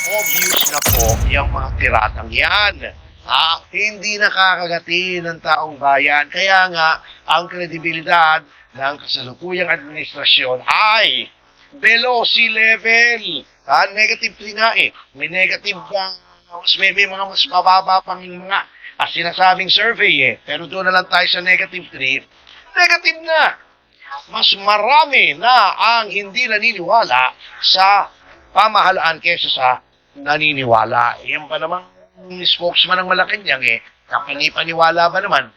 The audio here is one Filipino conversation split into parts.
obvious na po yung mga tiratang yan. Hindi nakakagati ng taong bayan. Kaya nga, ang kredibilidad ng kasalukuyang administrasyon ay below sea level. Negative 3 nga eh. May negative may mga mas mababa pang mga sinasabing survey eh. Pero doon na lang tayo sa negative 3. Negative na. Mas marami na ang hindi naniniwala sa pamahalaan kesa sa naniniwala. Yan ba naman spokesman ng Malacanang eh. Kapani-paniwala ba naman?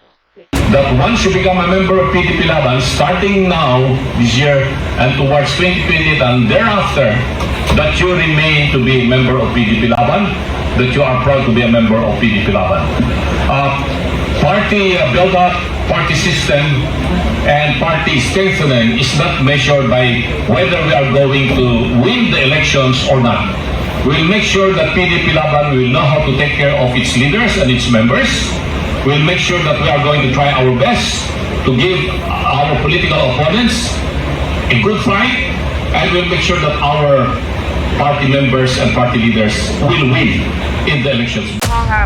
That once you become a member of PDP Laban, starting now, this year, and towards 2020 and thereafter, that you remain to be a member of PDP Laban, that you are proud to be a member of PDP Laban. Party build-up, party system, and party strengthening is not measured by whether we are going to win the elections or not. We'll make sure that PDP Laban will know how to take care of its leaders and its members. We'll make sure that we are going to try our best to give our political opponents a good fight, and we'll make sure that our party members and party leaders will win in the elections.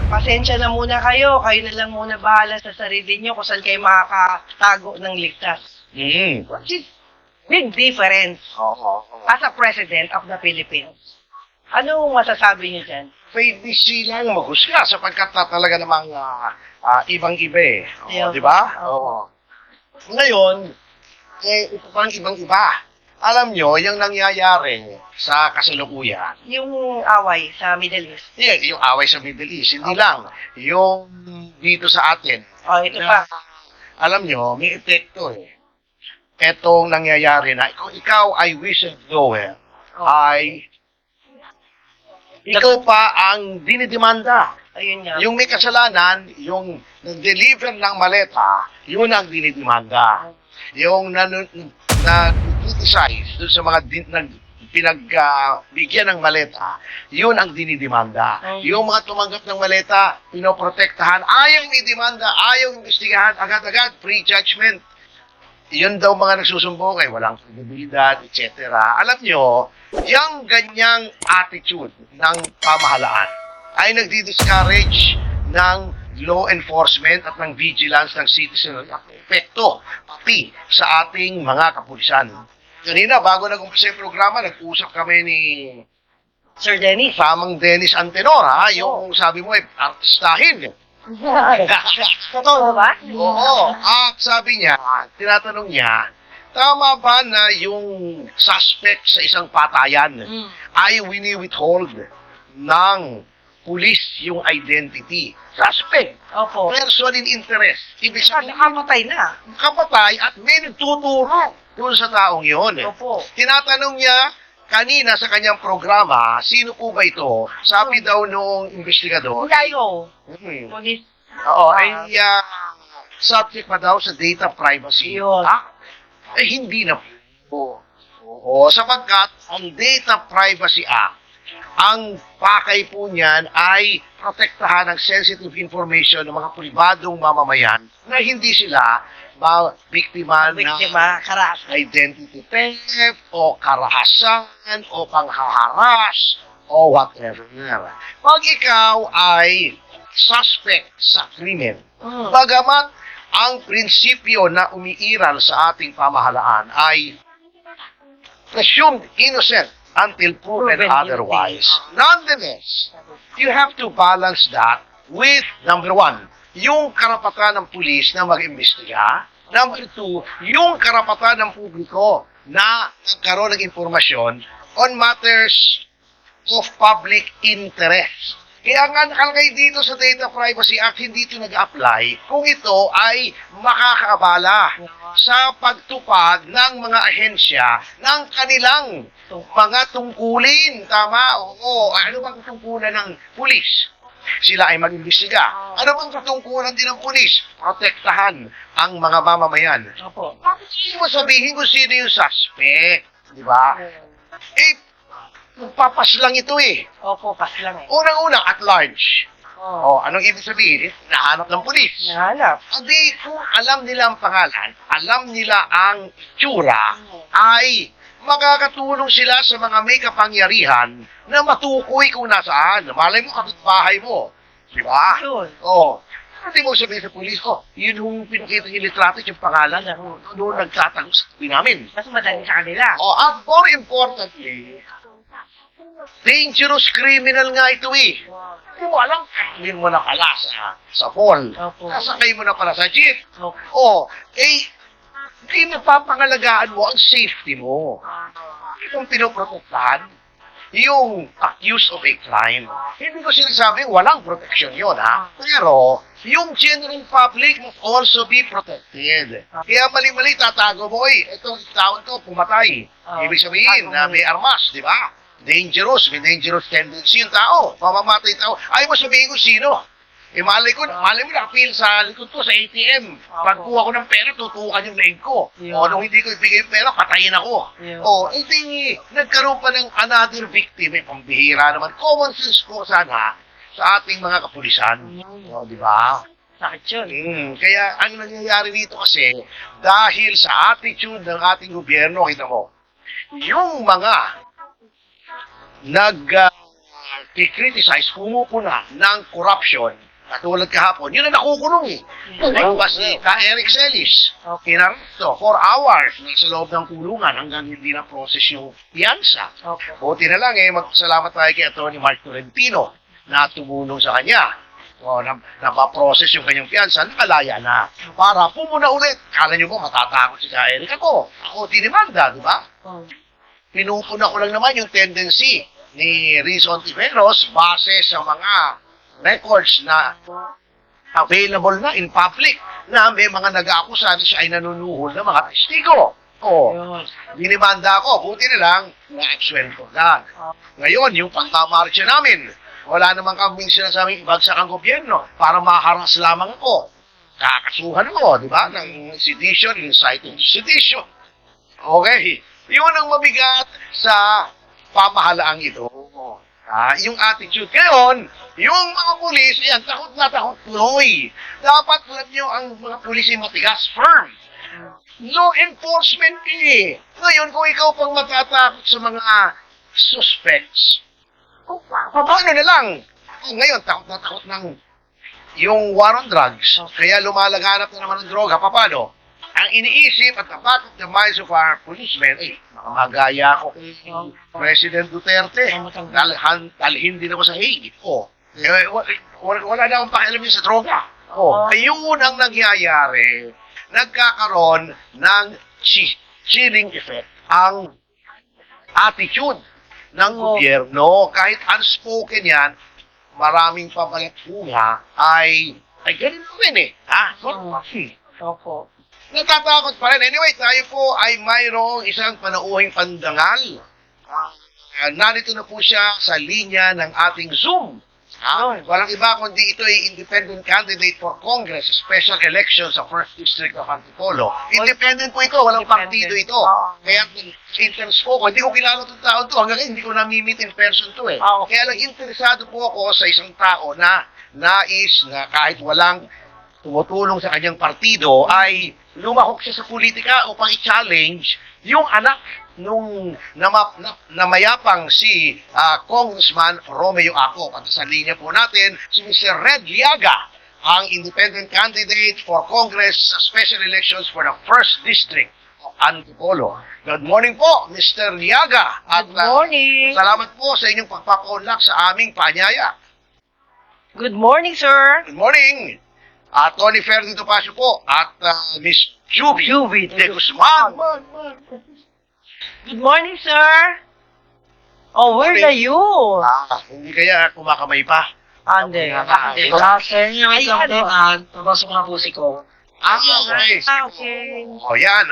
Pasensya na muna kayo. Kayo na lang muna bahala sa sarili nyo kung saan kayo makakatago ng ligtas. Which is big difference as a president of the Philippines. Ano masasabi niyo dyan? Pwede silang maghusga sapagkat talaga namang ibang-iba eh. Di ba? Ngayon, ito pang ibang-iba. Alam nyo, yung nangyayari sa kasalukuyan. Yung away sa Middle East. Yeah, yung away sa Middle East, hindi lang. Yung dito sa atin. Ito pa. Alam nyo, may epekto eh. Etong nangyayari na, kung ikaw ay whistleblower, ay ikaw pa ang dinidemanda. Ayun nga. Yung may kasalanan, yung nag-deliver ng maleta, yun ang dinidemanda. Yung na-criticize dun sa mga pinagbigyan ng maleta, yun ang dinidemanda. Yung mga tumanggap ng maleta, pinoprotektahan, ayaw i-demanda, ayaw imbestigahan, agad-agad, pre-judgment. Yun daw mga nagsusumbong ay walang kredibilidad, etc. Alam nyo, yung ganyang attitude ng pamahalaan ay nagdi-discourage ng law enforcement at ng vigilance ng citizen at epekto pati sa ating mga kapulisan. Kanina, bago nag-umpisa yung programa, nag-usap kami ni Sir Dennis. Samang Dennis Antenor, yung sabi mo ay artistahin. Totoo ba? Oo. At sabi niya, tinatanong niya, tama ba na yung suspect sa isang patayan ay wini-withhold ng pulis yung identity? Suspect. Opo. Person in interest. Ibig sabihin, Nakamatay na. kapatay at may nagtuturo doon sa taong yun. Opo. Tinatanong niya, kanina sa kanyang programa, sino po ba ito? Sabi daw noong investigador. Tayo. Police. Oo, ay subject pa daw sa data privacy. Yun. Hindi na po. Oo, sapagkat ang Data Privacy Act, ang pakay po niyan ay protektahan ng sensitive information ng mga pribadong mamamayan na hindi sila biktima ng karahasan. identity theft o karahasan o panghaharas o whatever. Pag ikaw ay suspect sa krimen, bagamat ang prinsipyo na umiiral sa ating pamahalaan ay presumed innocent until proven otherwise. Nonetheless, you have to balance that with, number one, yung karapatan ng pulis na mag-imbestiga. Number two, yung karapatan ng publiko na magkaroon ng impormasyon on matters of public interest. Kaya nga nakalagay dito sa Data Privacy Act, hindi ito nag-apply kung ito ay makakaabala sa pagtupad ng mga ahensya ng kanilang mga tungkulin. Tama? Oo. Ano bang tungkulan ng pulis? Sila ay mag-imbestiga. Ano bang tungkulan din ng pulis? Protektahan ang mga mamamayan. Opo. Bakit mo sabihin kung sino yung suspect? Di ba? Papas lang ito eh. Opo, pas lang eh. Unang-una, at large. Anong ibig sabihin? Nahanap ng pulis. Nahanap. Adi, kung alam nila ang pangalan, alam nila ang itsura, ay makakatulong sila sa mga may kapangyarihan na matukoy kung nasaan. Malay mo, kapitbahay mo. Di ba? Yun. Oo. Hindi mo sabihin sa pulis, yun yung pinakita yung litrato, yung pangalan, doon nagtatago sa tabi namin. Mas madali sa kanila. At more importantly, dangerous criminal nga ito eh. Hindi mo alam, kainin mo na pala sa mall. Opo. Kasakay mo na pala sa jeep. Okay. Hindi napapangalagaan mo ang safety mo. Itong pinoprotektahan, yung accused of a crime. Hindi ko sinasabing walang protection yun, ha? Pero, yung general public must also be protected. Kaya mali-mali tatago mo, itong tao to pumatay. Ibig sabihin na may armas, di ba? Dangerous, may dangerous tendency yung tao. Mamamatay tao. Ay mo sabihin ko sino? Malay mo nakapil sa likod ko sa ATM. Pagkuha ko ng pera, tutukan yung leg ko. Nung hindi ko ibigay yung pera, patayin ako. Hindi, nagkaroon pa ng another victim. Pambihira naman. Common sense po sana sa ating mga kapulisan. Di ba? Sakit yun. Kaya ang nangyayari dito kasi, dahil sa attitude ng ating gobyerno, kita mo, yung mga nag-criticize, pumupuna ng corruption, katulad kahapon, yun ang nakukulong eh. Diba si Eric Celis, kinarito, 4 hours sa loob ng kulungan hanggang hindi na-process yung piyansa. Buti na lang magpasalamat tayo kay Atty. Mark Tolentino na tumulong sa kanya. Napaprocess yung kanyang piyansa, nakalaya na. Para pumuna ulit. Kala nyo ba matatakot si Eric? Ako tinimanda, di ba? Pinupuna ko lang naman yung tendency ni Riz Ontiveros base sa mga records na available na in public na may mga nag-aakusa na siya ay nanunuhol ng mga testigo. Dinimanda ko, buti na lang, na-absuelto na. Ngayon, yung pagmamarcha namin, wala naman kaming sinasabing ibagsak ang gobyerno para maharas lamang ako. Kakasuhan ko, di ba, ng sedition, inciting sedition. Okay, yun ang mabigat sa pamahalaang ito. Yung attitude. Ngayon, yung mga pulis, takot na takot tuloy. Dapat alam nyo ang mga pulis ay matigas, firm. Law enforcement eh. Ngayon, kung ikaw pang matatakot sa mga suspects, paano na lang? Ngayon, takot na takot ng yung war on drugs. Kaya lumalaganap na naman ng droga. Paano? Ang iniisip at the back of the minds of our policemen, magaya ko kay President Duterte. Dalhin din ako sa Hague. Wala na akong pakialam niya sa droga. Ayun ang nangyayari. Nagkakaroon ng chilling effect ang attitude ng gobyerno. Kahit unspoken yan, maraming pabalat-bunga ay ganun rin eh. Natatakot pa rin. Anyway, tayo po ay mayroong isang panauhing pandangal. Narito na po siya sa linya ng ating Zoom. Walang iba kundi ito ay independent candidate for Congress, special election sa 1st District of Antipolo. Independent po ito, walang partido ito. Kaya interest ko, hindi ko kilala itong tao to, hanggang hindi ko na-meet in person to eh. Kaya lang interesado po ako sa isang tao na nais na kahit walang tumutulong sa kanyang partido ay lumahok siya sa politika upang i-challenge yung anak nung namayapang si Congressman Romeo Aco. At sa linya po natin, si Mr. Red Liaga, ang independent candidate for Congress sa special elections for the 1st District of Antipolo. Good morning po, Mr. Liaga. At, Good morning. Salamat po sa inyong pagpapaunlak sa aming panyaya. Good morning, sir. Good morning. Tony Ferdinand Pasio po at Miss Juby de Guzman. Good morning, sir. Where are you? Hindi kaya kumakamay pa. Ande. Sir, yung papasok na po si Ko. Okay. Yan,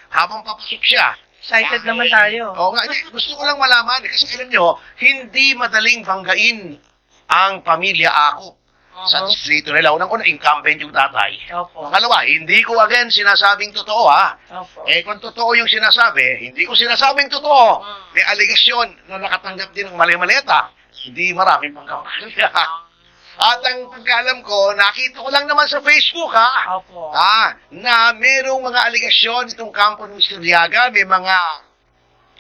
habang papasok siya. Excited naman tayo. Gusto ko lang malaman, kasi alam nyo, hindi madaling banggain ang pamilya Ako sa distrito nila. Unang-una, incumbent yung tatay. Pangalawa, hindi ko again sinasabing totoo ha. Kung totoo yung sinasabi, hindi ko sinasabing totoo. May aligasyon na nakatanggap din ng mali-maleta. Hindi maraming pangkampanya. At ang pagkalam ko, nakita ko lang naman sa Facebook na merong mga aligasyon itong kampo ng Mr. Liaga, may mga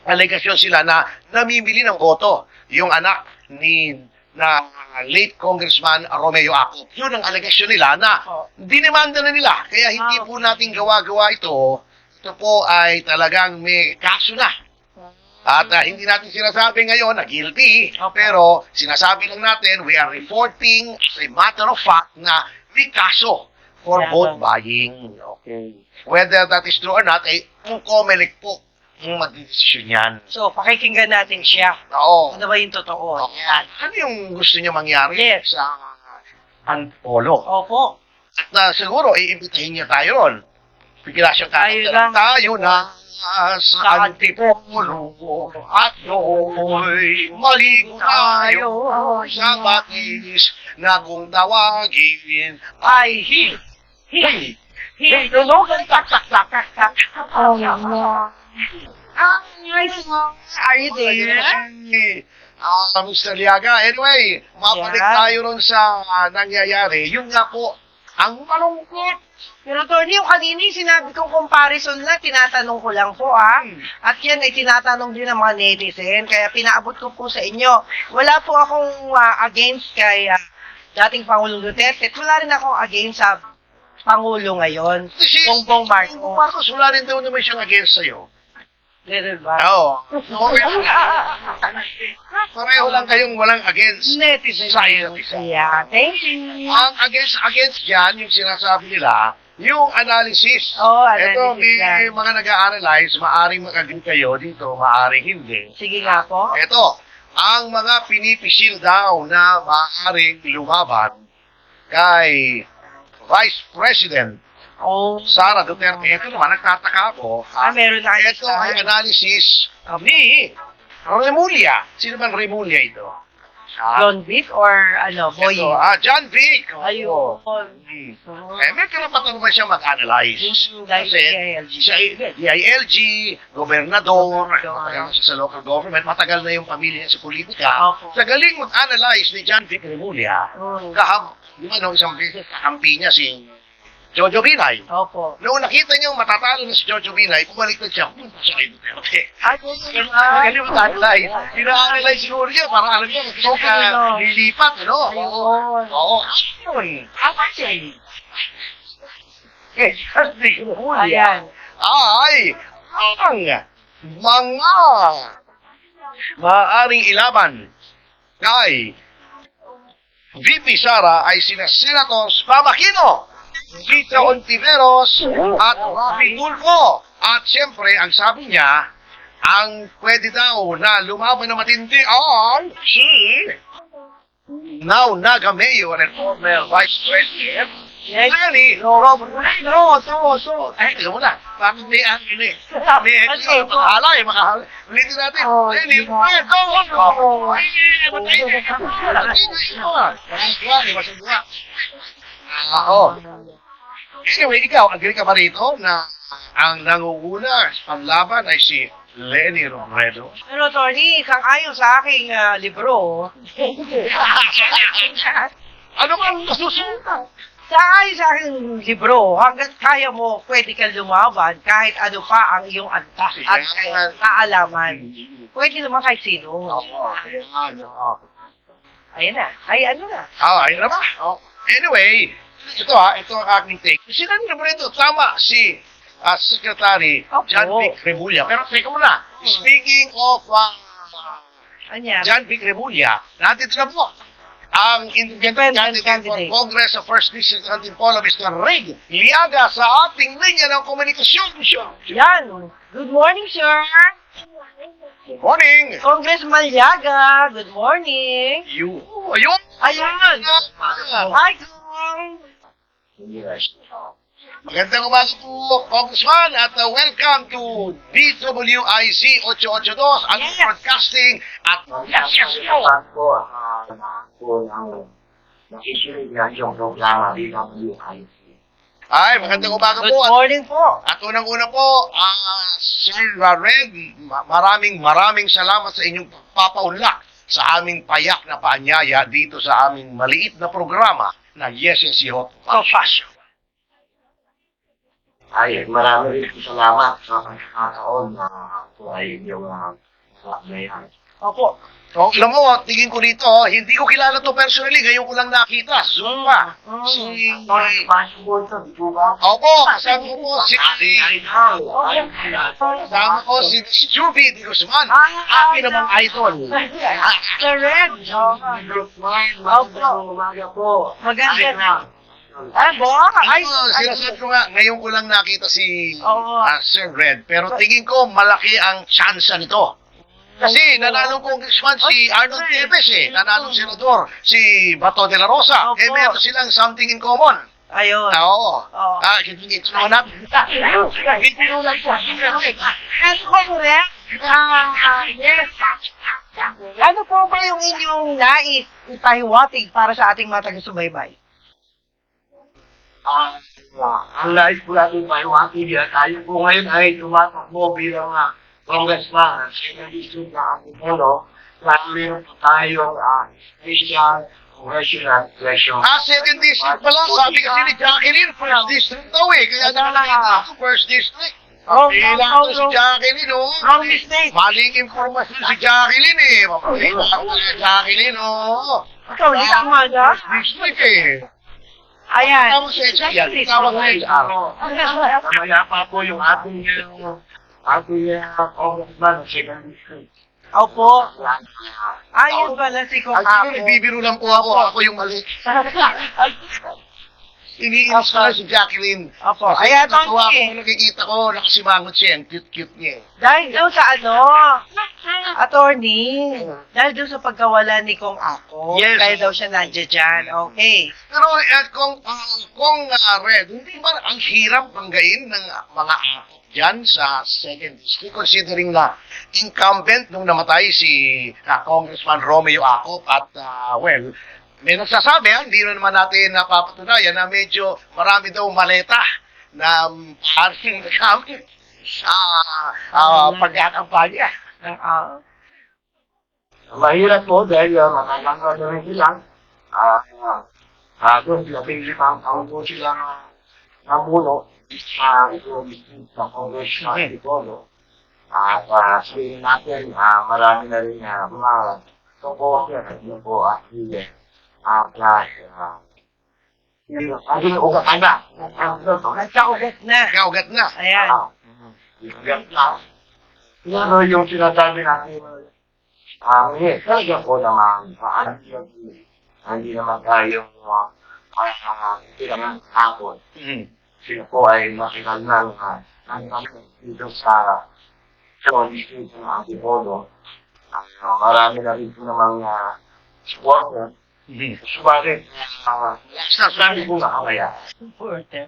alegasyon sila na namimili ng boto. Yung anak ni na late Congressman Romeo Acop. Yun ang alegasyon nila na dinemanda na nila. Kaya hindi po natin gawa-gawa ito. Ito po ay talagang may kaso na. At hindi natin sinasabi ngayon na guilty, pero sinasabi lang natin, we are reporting as a matter of fact na may kaso for vote buying. Okay. Whether that is true or not, ay kung COMELEC po ang magdidesisyon yan. So, pakikinggan natin siya. Oo. Ano ba yung totoo? Yan. Ano yung gusto niya mangyari Yes. sa Antipolo? Opo. At siguro, iimbitahin niya tayo ron. Bigla siyang tayo na sa Antipolo at do'y maligo tayo sa batis na kung tawagin ay Hinunugan tak. Are you there? Mr. Liaga, anyway, mapalik Yeah. tayo ron sa nangyayari. Yung nga po, ang malungkot. Pero Tony, yung kanina yung sinabi kong comparison lang, tinatanong ko lang po At yan ay tinatanong din ng mga netizen, kaya pinaabot ko po sa inyo. Wala po akong against kay dating Pangulong Duterte, at wala rin akong against sa Pangulo ngayon, Bongbong Marcos. Bongbong Marcos, wala rin daw naman siyang against sa'yo. Ganun ba? Oo. Pareho lang kayong walang against. Netizen Sa yun. isa't isa. Yeah, thank you. Ang against dyan, yung sinasabi nila, yung analysis. Oh, analysis Ito, may yan. mga nag-a-analyze, maaring mag-agree kayo dito, maaring hindi. Sige nga po. Ito, ang mga pinipisil daw na maaring lumaban kay Vice President Oh. Sara Duterte. Ito naman, nagtataka ako. Meron na kayo Ito ay analysis ni Remulla. Sino bang Remulla ito? John Vic or Boy? Ito, John Vic. Ayun. May karapatan naman siya mag-analyze. Dahil Kasi siya ay DILG, gobernador, matagal siya sa local government, matagal na yung pamilya niya sa politika. Opo. Sa galing mag-analyze ni John Vic Remulla, isang beses kakampi niya si Jojo Binay. Opo. Noong nakita niyo matatalo na si Jojo Binay, bumalik na siya, siya kay Duterte. Galing mag-analyze. Ina-analyze siguro niya para alam niya, gusto ka lilipat, ano? Oo. Ayun. Ayan. Ay, ang mga maaaring ilaban kay VP Sara ay sina Senators Pamakino, Vita Ontiveros at Rafi Tulfo. At siyempre, ang sabi niya, ang pwede daw na lumaban na matindi ay si now Naga Mayor and former Vice President Lenny Robredo. Ay, tignan mo na. Bakit may ang ini? May makahala eh, makahala. Ulitin natin. Lenny Robredo. Ay, anyway, ikaw, agree ka ba rito na ang nangunguna sa panlaban ay si Lenny Robredo? Pero Tony, sang-ayon sa aking libro, Ano bang masusunod? sang-ayon sa aking libro, hanggat kaya mo, pwede kang lumaban kahit ano pa ang iyong antas at kaalaman. Pwede naman kahit sino. Ayan na. Ay, ano na. Ayun na ba? Anyway, ito ang aking take. Si Lenny Robredo, tama si Secretary John Vic Remulla. Pero teka muna, speaking of Anya. John Vic Remulla, nandito na po ang independent candidate for Congress sa First District ng Antipolo, Mr. Rig Liaga, sa ating linya ng komunikasyon. Yan. Good morning, sir. Good morning. Congressman Liaga. Good morning. Ayun. Ayan. Hi, Kong. Magandang umaga po, Congressman, at welcome to DWIZ 882, ang broadcasting at Ay, magandang umaga po. Good morning po. At unang-una po, Sir Red, maraming salamat sa inyong papaunlak sa aming payak na paanyaya dito sa aming maliit na programa na Yes, Yes, Yo. Ay, marami rin po salamat sa pagkakataon na ako ay yung yan. Opo. So, alam mo, tingin ko dito, hindi ko kilala to personally, ngayon ko lang nakita. Zumba. Si... Opo, kasama ko po si... Kasama ko si Juvie Di Guzman. Akin namang idol. Sir Red. Maganda. Ay, ay, Sinasabi ko nga, ngayon ko lang nakita si Oo. Sir Red. Pero tingin ko, malaki ang tsansa nito. Kasi nanalong congressman si Arnold Nieves nanalong senador si Bato de la Rosa. Opo. Meron silang something in common. Ayun. Oo. Oo. Hindi ito naman Ano po, Red? Yes. Ano po ba yung inyong nais ipahiwatig para sa ating mga taga-subaybay? Ang nais po natin mahiwati diyan, tayo po ngayon ay tumatakbo bilang congressman sa district na Antipolo. Meron po tayong special congressional election. Second district pala. Sabi kasi ni Jacqueline, first district daw Kaya nakakita ako, first district. Pila ko si Jacqueline, Wrong mistake. Maling informasyon si Jacqueline, Mapakita ko si Jacqueline, Ikaw, hindi ka umaga? District Ayan. Tawag sa HR. Tawag sa HR. Mamaya pa po yung ating congressman sa second district. Opo. Ayun pala si Kong Actually, bibiro lang po ako. Ako yung mali. Iniinis ko na si Jacqueline. Opo. Kasi Ayan, natuwa Tony. ko, nakikita ko, nakasimangot siya. Ang cute-cute niya. Dahil doon sa attorney, dahil doon sa pagkawala ni Kong Ako, Yes. kaya daw siya nandiyan dyan. Okay. Pero kung Red, hindi ba ang hirap banggain ng mga akot dyan sa second district considering na incumbent nung namatay si Congressman Romeo Acop at may nagsasabi, hindi na naman natin napapatunayan na medyo marami daw maleta na parang nagamit sa pagkakampanya. Mahirap po dahil matanggang na rin sila. Doon, 15 taon po sila namuno sa Congress na Antipolo. At sabihin natin, marami na rin mga supporter at yun po at hindi. At yung ugat na. Nagkaugat na. Kaugat na. Ayan. Ugat na. Pero yung sinasabi natin, talaga po naman, hindi naman tayong silang hapon. Sila po ay makikal na dito sa district ng Antipolo. Marami na rin po namang supporter. Subalit, sabi po nakamaya. Supporter.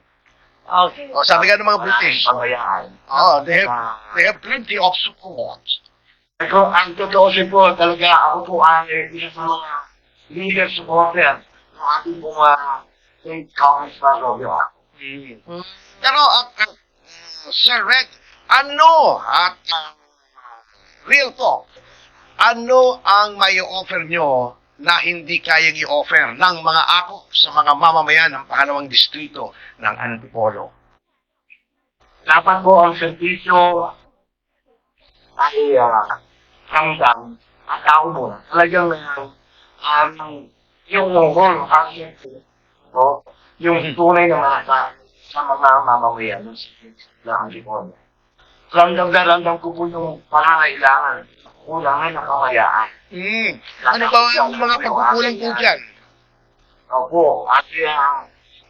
Okay. Sabi nga ng mga British, Pamayaan. they have plenty of support. Ako, ang totoo siya po, talaga ako po ay isa sa mga leader supporter ng ating pong state congress na Romeo. Pero, Sir Red, ano real talk, ano ang may offer nyo na hindi kayang i-offer ng mga ako sa mga mamamayan ng pangalawang distrito ng Antipolo? Dapat po ang servisyo ay hanggang at ako muna. Talagang yung role ang yung tunay na malasa sa mga mamamayan ng Antipolo. Ramdam na ramdam ko po yung pangangailangan, kulangan ng kamayaan. Ano ba ang mga pagkukulang po dyan? Opo, at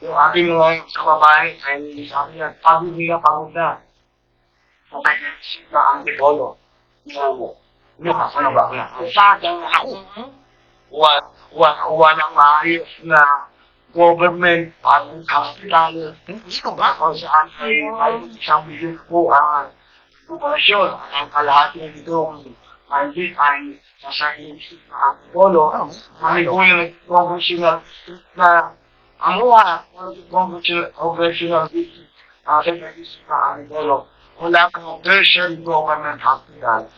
yung ating mga kababae ay sabi niya, pagod na. Sa Antipolo. Yung kasalabak na. Sa akin ako, walang maayos na government at hospital. Sino ba? Kung saan ay isang bilyon po ang populasyon. Ang kalahati nitong ay sa Antipolo. May po yung congressional na congressional district na Antipolo. Wala pong tertiary government hospital.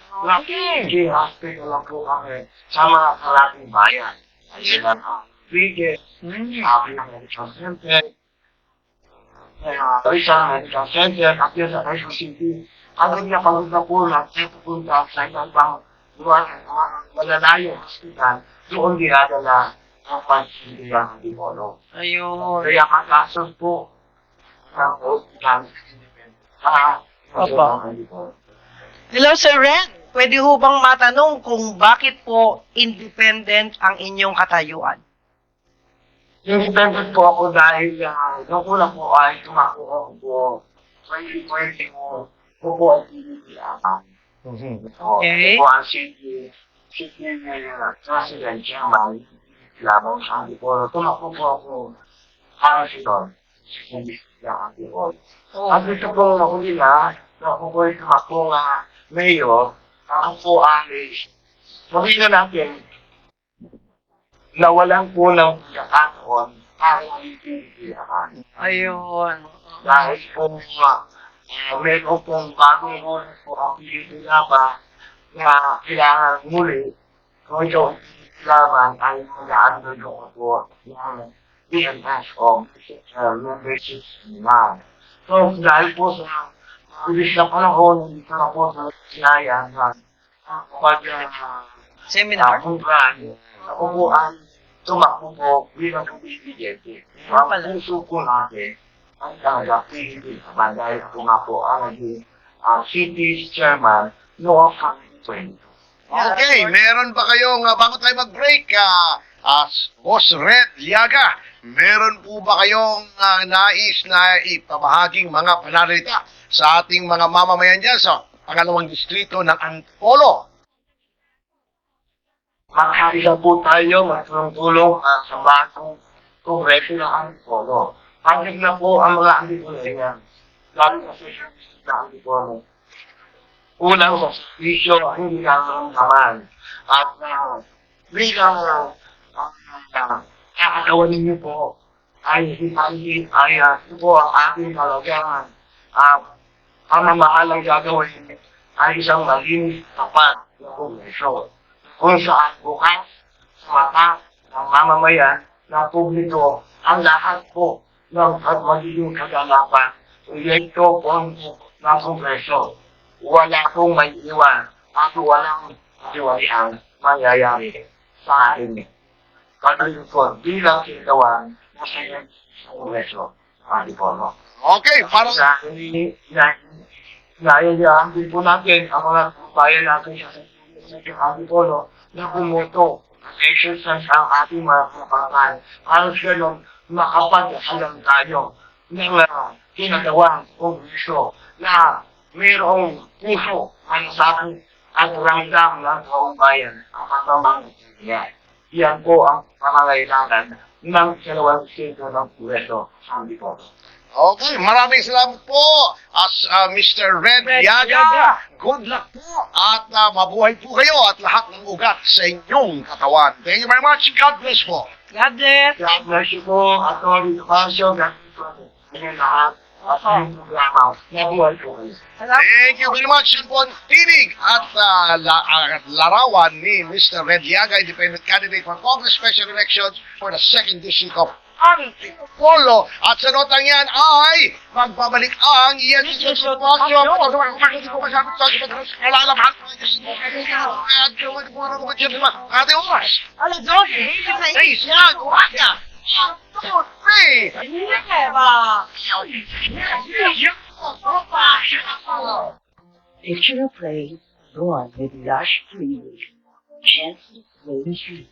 Hindi hospital lang po kami sa mga kalating bayan. Ayun ang biggest sabi ng Center. Rizal Medical Center, at yun sa Quezon City. Ang pinapagod na po natin pupunta sa ibang lugar, malalayo hospital, doon dinadala ang pasyente ng Antipolo. Ayun. Kaya matasos po ng hospital sa Antipolo. Hello, Sir Ren. Pwede ho bang matanong kung bakit po independent ang inyong katayuan? Independent po ako dahil nung una po ay tumakbo po 2020 po po ang PDPA. Okay. Po ang city president chairman labang sa Antipolo. Tumakbo po ako councilor sa Antipolo. At ito po huli na ako po ay tumakbo nga mayor. Ako po ay sabihin na natin nawalan po ng pagkakataon para pipilihan. Ayun. Dahil po meron pong bagong oras po ang Pilipilaban na kailangan muli kung ito ang Pilipilaban ay mag-aando yung po ng PNS o membership na. So dahil po sa bilis na panahon, hindi ka na po sa sinaya na Seminar. ako po ang tumakbo po bilang presidente. Ang puso po natin ang talaga Pilipilaban dahil ako nga po ang naging city chairman noong 2020. Okay, meron ba kayong, bago tayo mag-break, Boss Red Liaga, meron po ba kayong nais na ipamahaging mga panalita sa ating mga mamamayan dyan sa pangalawang distrito ng Antipolo? Magkakita po tayo, magtulong sa bagong kongreso ng Antipolo. Hanggang na po ang mga Antipolo-yan. Lalo na sa Antipolo. Unang sa servisyo, hindi lang naman. At bilang kakatawa ninyo po, ay ito po ang ating talagang pamamahalang gagawin ay isang malinis tapat na kongreso. Kung saan bukas sa mata ng mamamayan ng publiko ang lahat po ng magiging kaganapan. Ito po ang ng kongreso. Wala pong may iwan at walang diwaliang mangyayari sa atin. Kagayon po, bilang kinatawan na sa kongreso. Antipolo. Okay, para sa... Naiyahan din po natin ang mga bayan natin sa Antipolo na bumoto exercise ang ating mga kapanan para sa ganun makapagsasalang tayo ng kinagawang kongreso na mayroong puso malasakit at ramdam ng taong bayan ang katamang niya. Yan po ang pangangailangan ng dalawang sito ng kongreso sa Antipolo. Okay, maraming salamat po Mr. Red Liaga. Good luck po at mabuhay po kayo at lahat ng ugat sa inyong katawan. Thank you very much. God bless po. God bless. God bless you po, Atty. Pasio. God bless po. Ngayon lahat at yung programa. Mabuhay po kayo. Thank you very much. Yun po ang tinig at larawan ni Mr. Red Liaga, independent candidate for Congress Special Elections for the 2nd District of Antipolo. At sa notang yan ay magbabalik ang iyan sa sitwasyon. Ate oras. Alas 12, Hey, yan, umaga. 1, 2, 3. Picture a place adorned with lush trees, chances waving trees,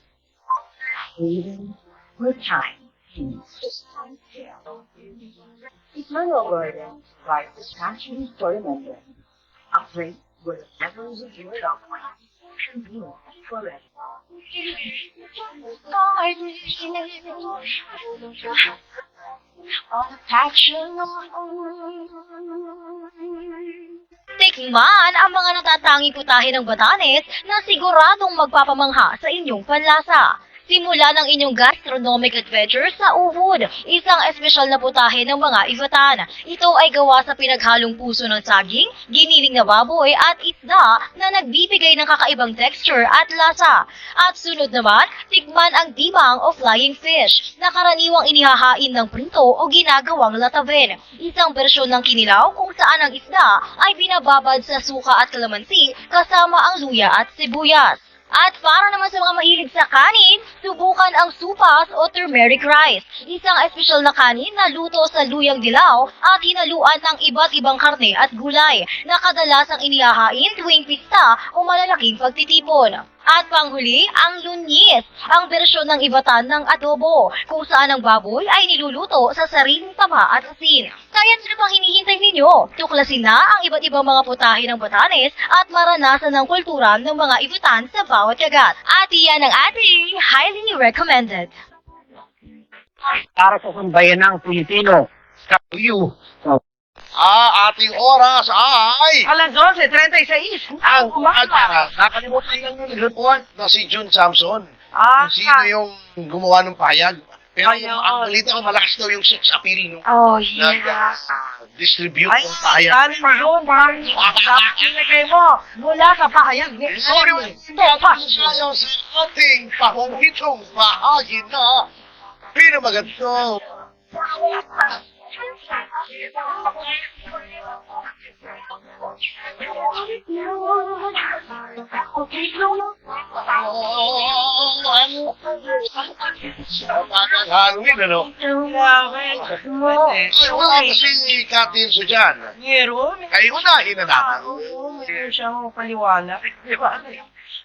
even where time seems to stand still. Eternal gardens like the statues for remembrance, a place where the memories of your loved ones can bloom forever. On a passion Tikman ang mga natatanging putahe ng Batanes na siguradong magpapamangha sa inyong panlasa. Simula ng inyong gastronomic adventure sa Ubud, isang espesyal na putahe ng mga Ivatan. Ito ay gawa sa pinaghalong puso ng saging, giniling na baboy at isda na nagbibigay ng kakaibang texture at lasa. At sunod naman, tikman ang dimang o flying fish na karaniwang inihahain ng prito o ginagawang latavin. Isang bersyon ng kinilaw kung saan ang isda ay binababad sa suka at kalamansi kasama ang luya at sibuyas. At para naman sa mga mahilig sa kanin, subukan ang supas o turmeric rice. Isang espesyal na kanin na luto sa luyang dilaw at hinaluan ng iba't ibang karne at gulay na kadalasang inihahain tuwing pista o malalaking pagtitipon. At panghuli, ang lunyis, ang bersyon ng Ivatan ng adobo, kung saan ang baboy ay niluluto sa sariling taba at asin. Kaya ano pang hinihintay ninyo? Tuklasin na ang iba't ibang mga putahe ng Batanes at maranasan ng kultura ng mga Ivatan sa bawat kagat. At iyan ang ating highly recommended. Para sa sambayan ng Pilipino. Kayo. Ating oras ay Alas 12:36. ang nakalimutan lang yung report na si June Samson. Ah, Kung sino yung gumawa ng pahayag. Pero Ayun. ang balita ko, malakas daw yung sex appeal no? Oh, yeah. Nag-distribute Ay, ng pahayag. galing pa yun. Parang ilagay mo mula sa pahayag. Sorry, tayo sa ating pahungitong bahagi na pinamaganto. Halloween, ano? Ay, wala kasi katinso dyan. Meron. Ay, unahin na natin. Meron siyang paliwanag.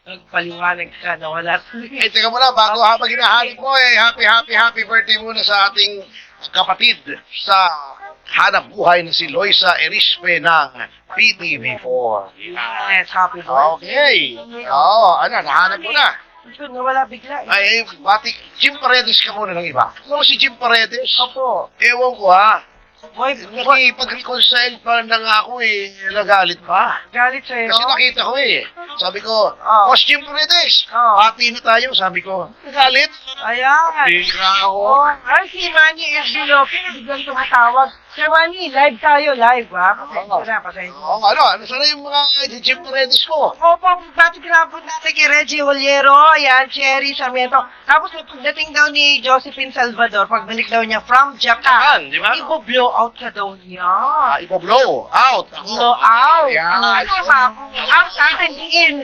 Nagpaliwanag ka na wala. Eh, teka muna, bago habang hinahanap mo happy birthday muna sa ating kapatid sa hanap buhay na si Loisa Erispe ng PTV4. Yes, happy birthday. Okay. Oo, nahanap mo na. Yun, nawala bigla. Ay, batik, Jim Paredes ka muna ng iba. Ano si Jim Paredes? Opo. Ewan ko ha. Boy, Nakipag-reconcile pa na nga ako nagalit pa. galit sa'yo. Kasi nakita ko Sabi ko, Oh. Boss Jim Paredes, Oh. happy na tayo. Sabi ko, nagalit. Ayan. Bira ako. Oh, ay, si Manny S. Lopez, biglang tumatawag. Sir Manny, live tayo, live, ha? Pasensya na. Oh, sana yung mga Jim Paredes ko? Opo, pati pinapot natin kay Reggie Oliero, ayan, Cherry Sarmiento. Tapos pagdating daw ni Josephine Salvador, pagbalik daw niya from Japan, Di ba? i-blow out ka daw niya. Ipo-blow out. Ako. Blow out. Yan. Ano ba? Out natin in.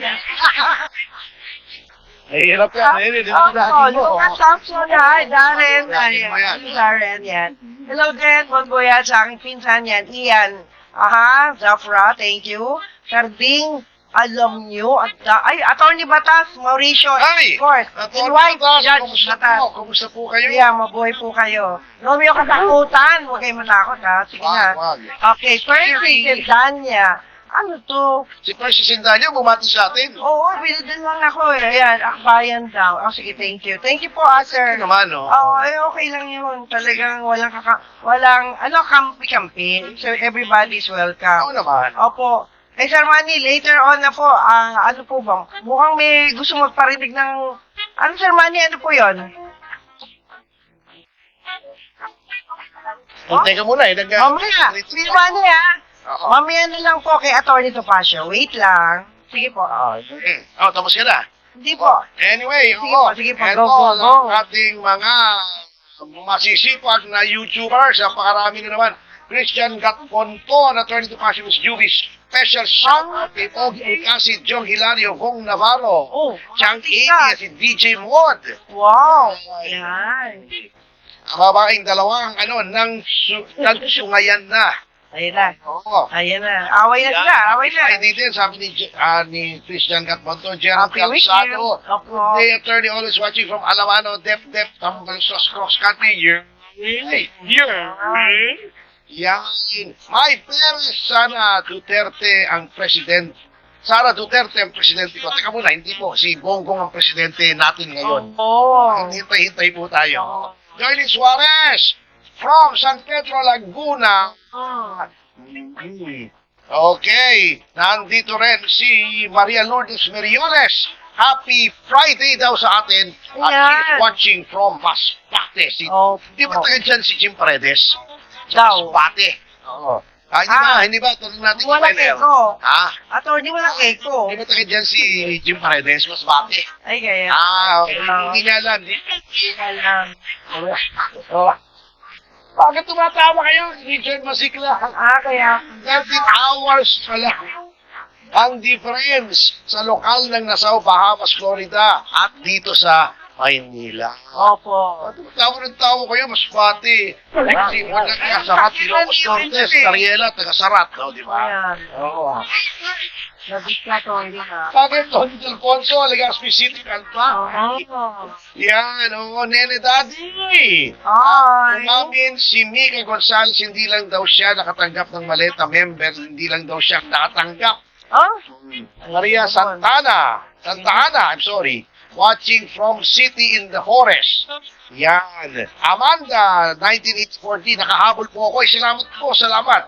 Hirap yan. Oh, Lucas Samson, hi, Darren. Lagi mo yan. Darren, yan. Hello din, Bonboya, sa aking pinsan yan, Ian. Aha, Zafra, thank you. Carding, alam nyo, ay, Attorney Batas, Mauricio, Hi! of course. Atty. Invite Batas, Judge kumusta Batas. po? Kumusta po kayo? Yeah, mabuhay po kayo. Romeo katakutan, huwag kayo matakot ha. Sige na. Wag. Okay, Percy Danya. Ano to? Si Percy Sindanya bumati sa atin. Oo, bildan lang ako eh. Ayan, akbayan daw. Oh, sige, thank you. Thank you po, sir. Ano naman, no? Oo, okay lang yun. Talagang walang, kampi-kampi. So, everybody's Oo welcome. naman. Opo. Eh, Sir Manny, later on na po, ano po ba? Mukhang may gusto magparinig ng, ano, Sir Manny, ano po yon? Teka muna Mamaya, Sir Manny, Oo. Mamaya na lang po kay Atty. Topacio. Wait lang. Sige po. Tapos ka na. Hindi po. Anyway, Sige po, Eto, go. ang ating mga masisipag na YouTubers, napakarami na naman. Christian Gatponto, na Atty. Topacio Miss Juvis. Special shout out kay Ogie Alcacid, Jong Hilario, Hong Navarro. Oh, Chang artista. si DJ Mod. Wow. Yan. Ang babaeng dalawang nagsungayan na. Ayun na. Oo. Ayan na. Away na sila. Away na. Ay, dito sabi ni Christian Gatmonto, Gerald Happy weekend. Calzado. Opo. Good day, attorney, always watching from Alamano, Dep, Tambal, Sos, Cross Country. Yan. May Perez, Sara Duterte ang president. Sara Duterte ang presidente ko. Teka muna, hindi po. Si Bongbong ang presidente natin ngayon. Oo. Hintay-hintay po tayo. Joyly Suarez from San Pedro, Laguna. Okay. Nandito rin si Maria Lourdes Meriones Happy Friday daw sa atin. At Ayan. he's watching from Masbate. Oh, Di ba taga dyan si Jim Paredes? Daw. Masbate. Oo. Hindi ba? Tulong natin si Walang Benel. eko. Ha? Attorney, walang eko. Di ba taga dyan si Jim Paredes? Masbate. Ay, kaya. Okay. Hindi nga alam. Hindi Alam. Oh. Bakit tumatawa kayo? Richard Masikla. Kaya. 13 hours pala. Ang difference sa lokal ng Nassau, Bahamas, Florida at dito sa Maynila. Opo. Tawa ng tawa kayo, mas pati. Kasi wala taga Sarat, Ilocos Nortes, Cariela, taga Sarat, no, di ba? Ayan. Oo. Nabis na to, hindi na. Bakit, Tony Alfonso, Legazpi City, Kalpa? Yan, oo, Nene Daddy. Ay. Umamin si Mika Gonzalez, hindi lang daw siya nakatanggap ng maleta member, hindi lang daw siya nakatanggap. Maria Santana, I'm sorry, watching from City in the Forest. Yan. Amanda, 1984, nakahabol po ako. Salamat po, salamat.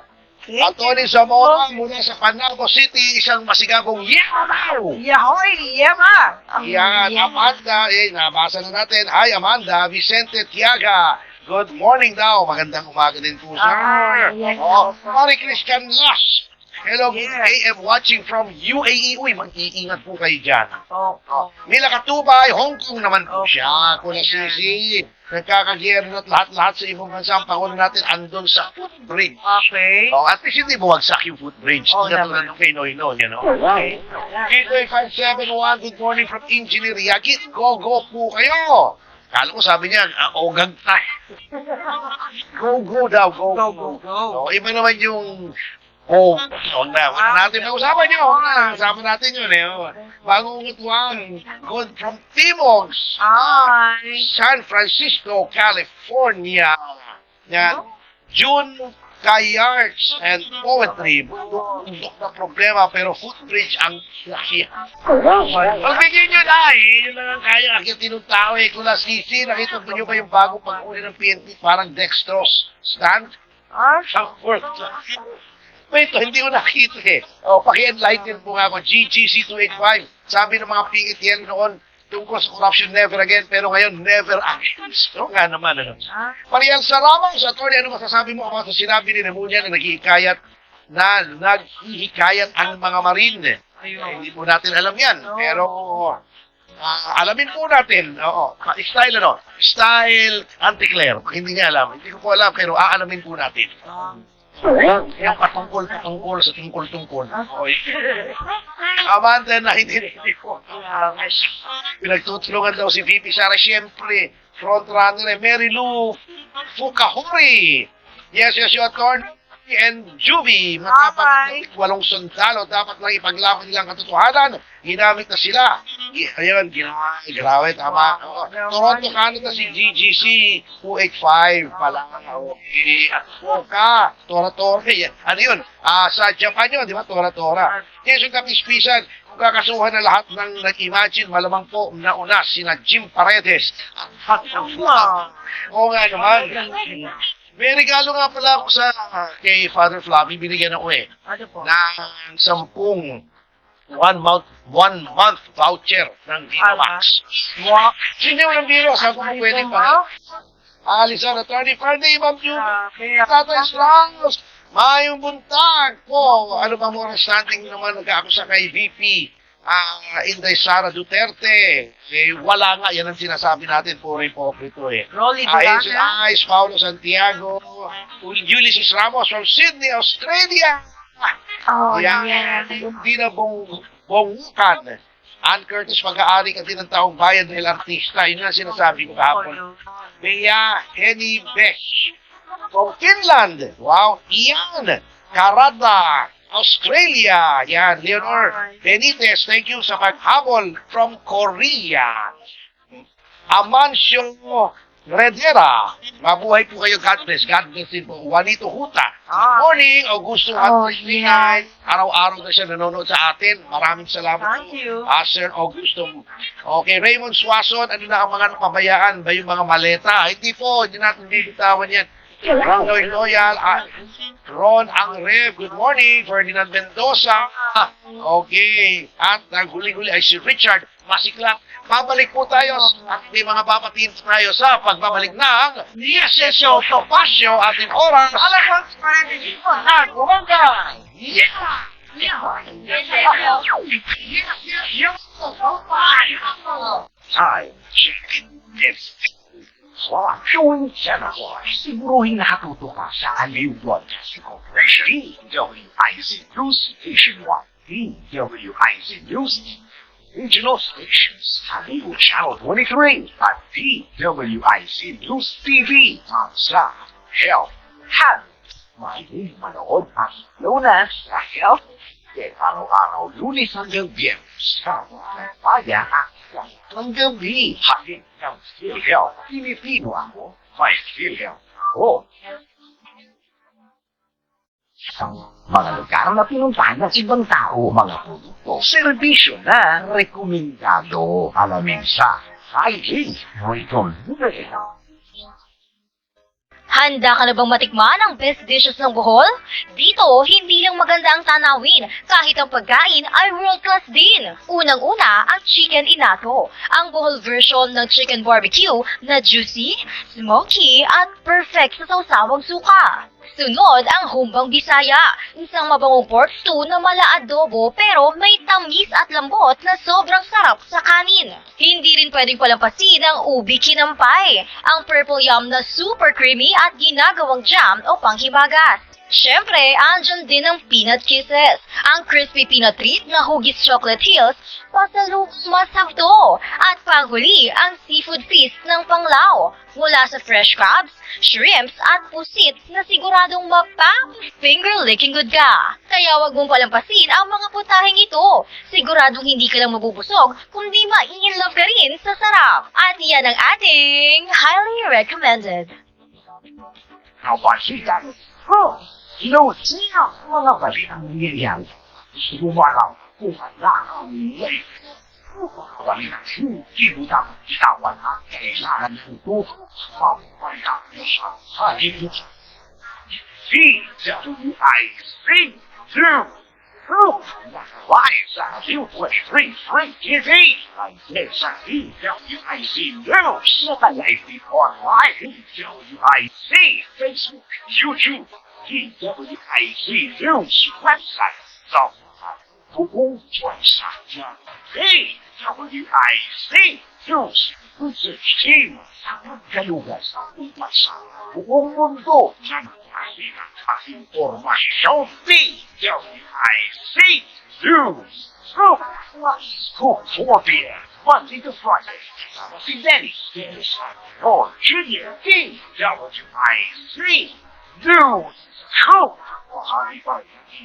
At Tony Zamora mula sa Panabo City, isang masigabong Yamaw! Yahoy, Yema! Yan, Amanda, nabasa na natin. Hi, Amanda, Vicente Tiaga. Good morning daw. Magandang umaga din po, sir. yes. Mari Christian Lash. Hello, good Yes. AM watching from UAE. Uy, mag-iingat po kayo dyan. Opo. Mila Katubay, Hong Kong naman po Opo. siya. Kuna Sisi. Nagkakagiyero at lahat-lahat sa ibang bansa. Ang pangulo natin andun sa footbridge. Okay. At least hindi bumagsak yung footbridge. Oo Hindi naman. tulad ng kay Noy Noy, you know? Okay. Gateway 571, good morning from Engineer Yagit. Go po kayo! Kala ko sabi niya, ogag tayo. Go daw, go. Go. Iba naman yung huwag natin pag-usapan yun. Usapan natin yun eh. Bagong utwang. Good from Timogs. Ay. San Francisco, California. Yan. June Kayarts and Poetry. Bundok na problema pero footbridge ang laki. Pagbigyan nyo na eh. Yun lang ang kaya akitin ng tao eh. Kung nasisi, nakita mo nyo ba yung bagong pag-uli ng PNP? Parang dextrose stand? Ang worth. Wait, hindi ko nakita eh. Paki-enlighten po nga ako. GGC285. Sabi ng mga pingit yan noon, tungkol sa corruption, never again. Pero ngayon, never again. So nga naman, ano. Mariel Saramos, attorney, ano masasabi mo about sa sinabi ni Nemunya na naghihikayat ang mga marine? Hindi po natin alam yan. Pero, alamin po natin. Style ano? Style anti-Claire. Hindi niya alam. Hindi ko po alam, pero aalamin po natin. Yung patungkol sa tungkol. Amanda, 1984. Pinagtutulungan daw si VP Sara. Siyempre, frontrunner Mary Lou Fukahori. Yes, yung attorney and Juvie. Matapang 8 sundalo. Dapat lang ipaglaban nilang katotohanan. Ginamit na sila. Ayun, grabe, tama. Toronto, Canada, si GGC 285 pala. Okay. At Foka, Tora. Ano yun? Sa Japan yun, di ba? Tora. Yes, yung kapispisan, kung kakasuhan na lahat ng nag-imagine, malamang po nauna sina Jim Paredes at Oo nga naman. May regalo nga pala ako kay Father Flavi, binigyan ako eh. Ano po? Ng 10 one-month voucher ng Vinomax. Sino yung biro? Sabi ko pwede pa. Alisan, attorney, Friday, Ma'am June. Tatay Strauss, mayong buntag po. Ano ba mo standing naman nag-akusa kay VP Inday Sara Duterte? Wala nga, yan ang sinasabi natin, puro hipokrito eh. Rolly Hazel Duran. Ice, Paulo Santiago, Ulysses Ramos from Sydney, Australia. Hindi na bongukan. Ann Curtis, pag-aari ka din ng taong bayan dahil artista. Yun ang sinasabi ko kahapon. Bea Henny Besh from Finland. Wow, Ian Karada, Australia. Yan, Leonor Benitez, thank you sa paghabol from Korea. Amancio Redera, mabuhay po kayo, God bless din po. Juanito Huta, good morning, Augusto Hatristinay, araw-araw na siya nanonood sa atin, maraming salamat Thank you. Sir Augusto. Okay, Raymond Swason, ano na ang mga napabayaan ba yung mga maleta? Hindi po, hindi natin bibitawan yan. Noy Loyal, Ron Angrev, good morning. Ferdinand Mendoza, okay. At huli-huli ay si Richard Masiklat. Babalik po tayo at may mga papatiin tayo sa pagbabalik ng Yesesyo Topacio ating oras. Alas 11:45 na umaga. Yeah! Time check. It's showing 7 o'clock. Siguruhin nakatuto ka sa Aliw Broadcasting Corporation. DWIZ News Nationwide. DWIZ News Regional Stations. Aliw Channel 23 at DWIZ News TV. Sa Health Habits. Mahilig manood at lunas sa Health. Araw-araw, Lunes hanggang Biyernes. Paya ang gabi. Hatid ng PhilHealth. Pilipino ako. May PhilHealth ako. Sa mga lugar na pinuntahan ng ibang tao, mga produkto, serbisyo na rekomendado. Alamin sa Highly Recommended. Handa ka na bang matikman ang best dishes ng Bohol? Dito, hindi lang maganda ang tanawin, kahit ang pagkain ay world-class din. Unang-una, ang chicken inato, ang Bohol version ng chicken barbecue na juicy, smoky, at perfect sa sausawang suka. Sunod ang Humbang Bisaya, isang mabangong pork stew na mala adobo pero may tamis at lambot na sobrang sarap sa kanin. Hindi rin pwedeng palampasin ang ubi kinampay, ang purple yam na super creamy at ginagawang jam o panghimagas. Siyempre, andyan din ang peanut kisses, ang crispy peanut treat na hugis chocolate hills, pasalubong masarap. At panghuli, ang seafood feast ng Panglao, mula sa fresh crabs, shrimps at pusit na siguradong mapa-finger-licking good ka. Kaya wag mong palampasin ang mga putaheng ito. Siguradong hindi ka lang mabubusog, kundi ma-in-love ka rin sa sarap. At yan ang ating highly recommended. How about you guys? Oh, no, mga balitang nangyayari. Sumalaw kung wala ang late. Kami na hindi mo dapat itawan ang kailangan nito. Mamaya sa sarili. DWIZ 2. Live sa U23 TV. Sa DWIZ News. Live before live. DWIZ Facebook, YouTube. DWIZ News website. So, buong choice sa DWIZ News. Research team sa magkalugan sa bansa. Buong mundo na nagpahina ang informasyon. DWIZ News. Scoop for beer. Monday to Friday. Si Dennis. Or Junior. DWIZ News. Scoop.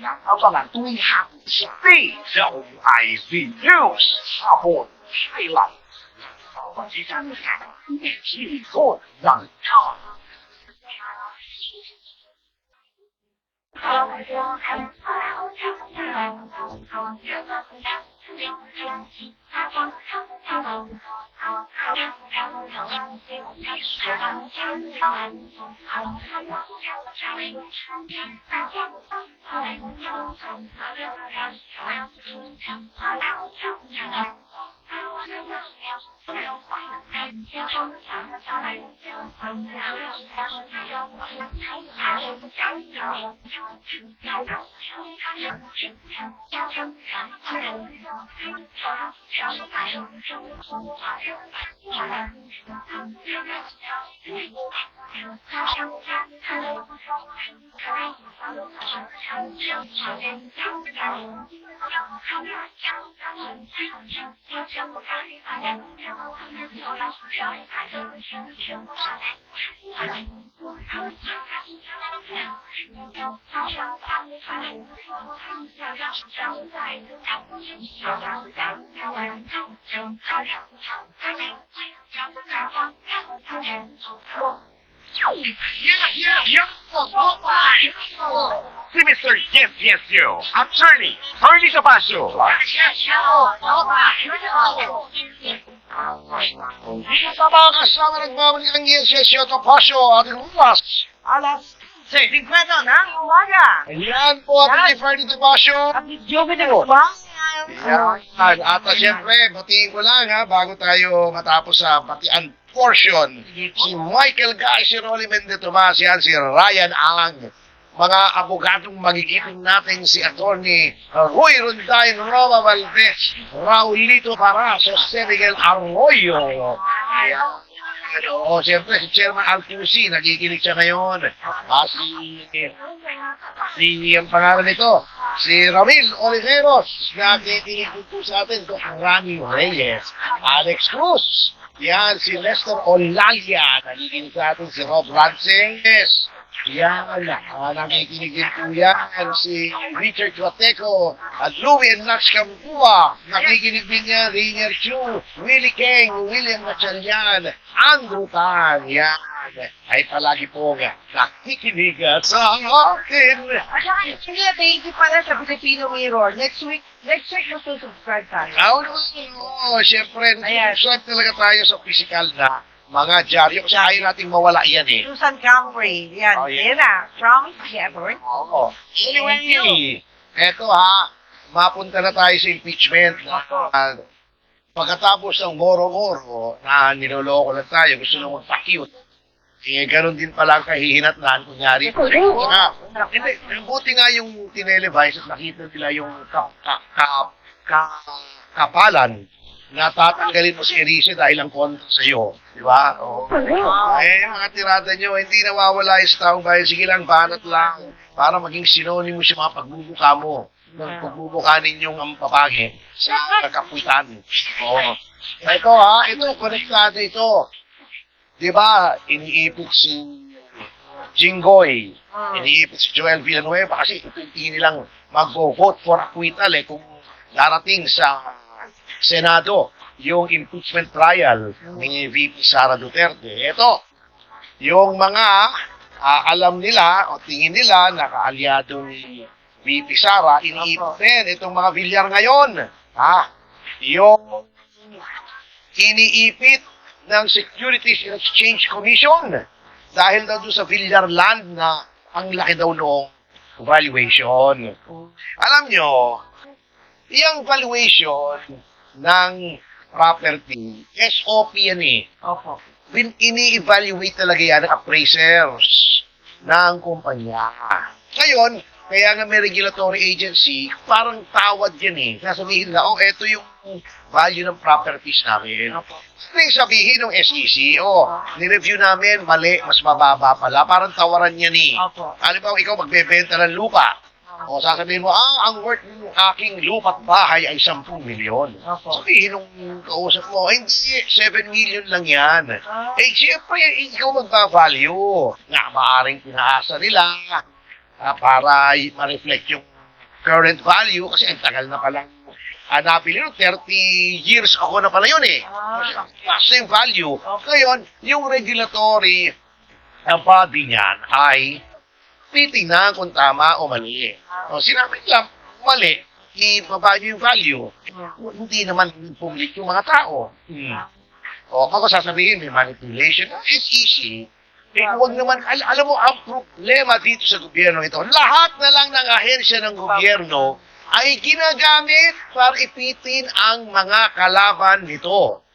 Abangan tuwing hapon sa DWIZ News. Hapon. Highlight. Balita na Silikon ng Town. Si Mr. Yes, you. Attorney, Ernie Tabasio. Sa mga kasama nagbabalik ng Yes, you. Tabasio, ating oras. alas 6:50 ng umaga. Ayan po, Happy Friday to Basyo. At Joven ba? Yan. At siyempre, batiin ko lang ha, bago tayo matapos sa batian portion. Si Michael Guy, si Rolly Mende Tomas, yan, si Ryan Ang. Mga abogadong magigiting natin si Atty. Roy Rondain, Roma Valdez, Raulito Paraso, Miguel Arroyo. O, siyempre, si Chairman Altusi, nagigilig siya ngayon. Ang pangalan nito, si Ramil Oliveros, nagigilig po sa atin, ko Rani Reyes, Alex Cruz, yan, si Lester Olalia, nagigilig sa atin, si Rob Rances, yan, nakikinig din po yan, si Richard Guateco, at Louie and Nax Campua, nakikinig din yan, Rainier Chu, Willie Keng, William Nachalian, Andrew Tan, yan, ay palagi po nakikinig sa akin. Sige, thank you pala sa Filipino Mirror. Next week magsusubscribe tayo. Siyempre, Ayan. subscribe talaga tayo sa physical na mga dyaryo kasi ayaw nating mawala yan eh. Susan Camry. Yan. Oh, yeah. Yan na. From Shepard. Oo. Thank you. Eto ha, mapunta na tayo sa impeachment. Pagkatapos ng moro-moro na niloloko na tayo, gusto nang magpa-cute. Eh, ganun din pala ang kahihinatnan, kunyari. Hindi, buti nga yung tinelevise at nakita nila yung kapalan na tatanggalin mo si Erice dahil ang kontra sa'yo. Di ba? Oo. Mga tirada nyo, hindi nawawala yung taong bayan. Sige lang, banat lang. Para maging synonymous yung mga pagbubuka mo. Ng pagbubuka ninyong ang papagi sa kapuitan. Oo. Ito ha, ito, konektado ito. Di ba, iniipit si Jinggoy, iniipit si Joel Villanueva kasi hindi nilang mag-vote for acquittal kung darating sa Senado yung impeachment trial ni VP Sara Duterte. Ito, yung mga alam nila o tingin nila na kaalyado ni VP Sara, iniipit din itong mga Villar ngayon. Yung iniipit ng Securities and Exchange Commission dahil daw doon sa Villar Land na ang laki daw noong valuation. Alam nyo, yung valuation ng property, SOP yan eh. Opo. Ini-evaluate talaga yan ng appraisers ng kumpanya. Ngayon, kaya nga may regulatory agency, parang tawad yan eh. Sasabihin na, eto yung value ng properties namin. Ano yung sabihin ng SEC? Nireview namin, mali, mas mababa pala. Parang tawaran yan eh. Halimbawa, ikaw magbebenta ng lupa. Sasabihin mo, ang worth ng aking lupa at bahay ay 10 milyon. Sabihin nung kausap mo, hindi, 7 million lang yan. Siyempre, ikaw magbavalue. Maaaring pinaasa nila para ma-reflect yung current value kasi ang tagal na palang hanapin yun, 30 years ako na pala yun eh. Mas yung value. Ngayon, yung regulatory body niyan ay titingnan kung tama o mali. Sinabi nila, mali, i-value yung value. Hindi naman public yung mga tao. Ako sasabihin, may manipulation. It's easy. Huwag naman, alam mo, ang problema dito sa gobyerno ito, lahat na lang ng ahensya ng gobyerno ay ginagamit para ipitin ang mga kalaban nito.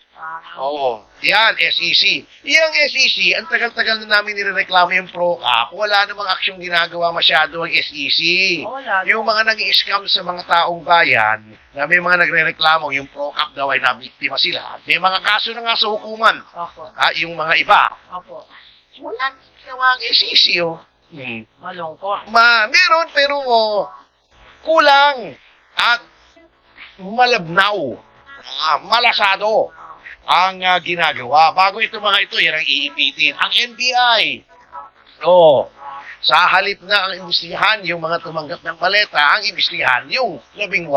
Yan, SEC. Yung SEC, ang tagal-tagal na namin nireklamo yung PROCAP, wala namang aksyong ginagawa masyado ang SEC. Yung mga nag-i-scam sa mga taong bayan, na may mga nagre-reklamo, yung PROCAP daw ay nabiktima sila. May mga kaso na nga sa hukuman. Yung mga iba. Wala nang ginawa ang SEC, Malungkot. meron, pero kulang at malabnaw, malasado ang ginagawa. Bago ito mga ito, yan ang iipitin. Ang NBI, sa halip na ang imbestigahan yung mga tumanggap ng paleta, ang imbestigahan yung 18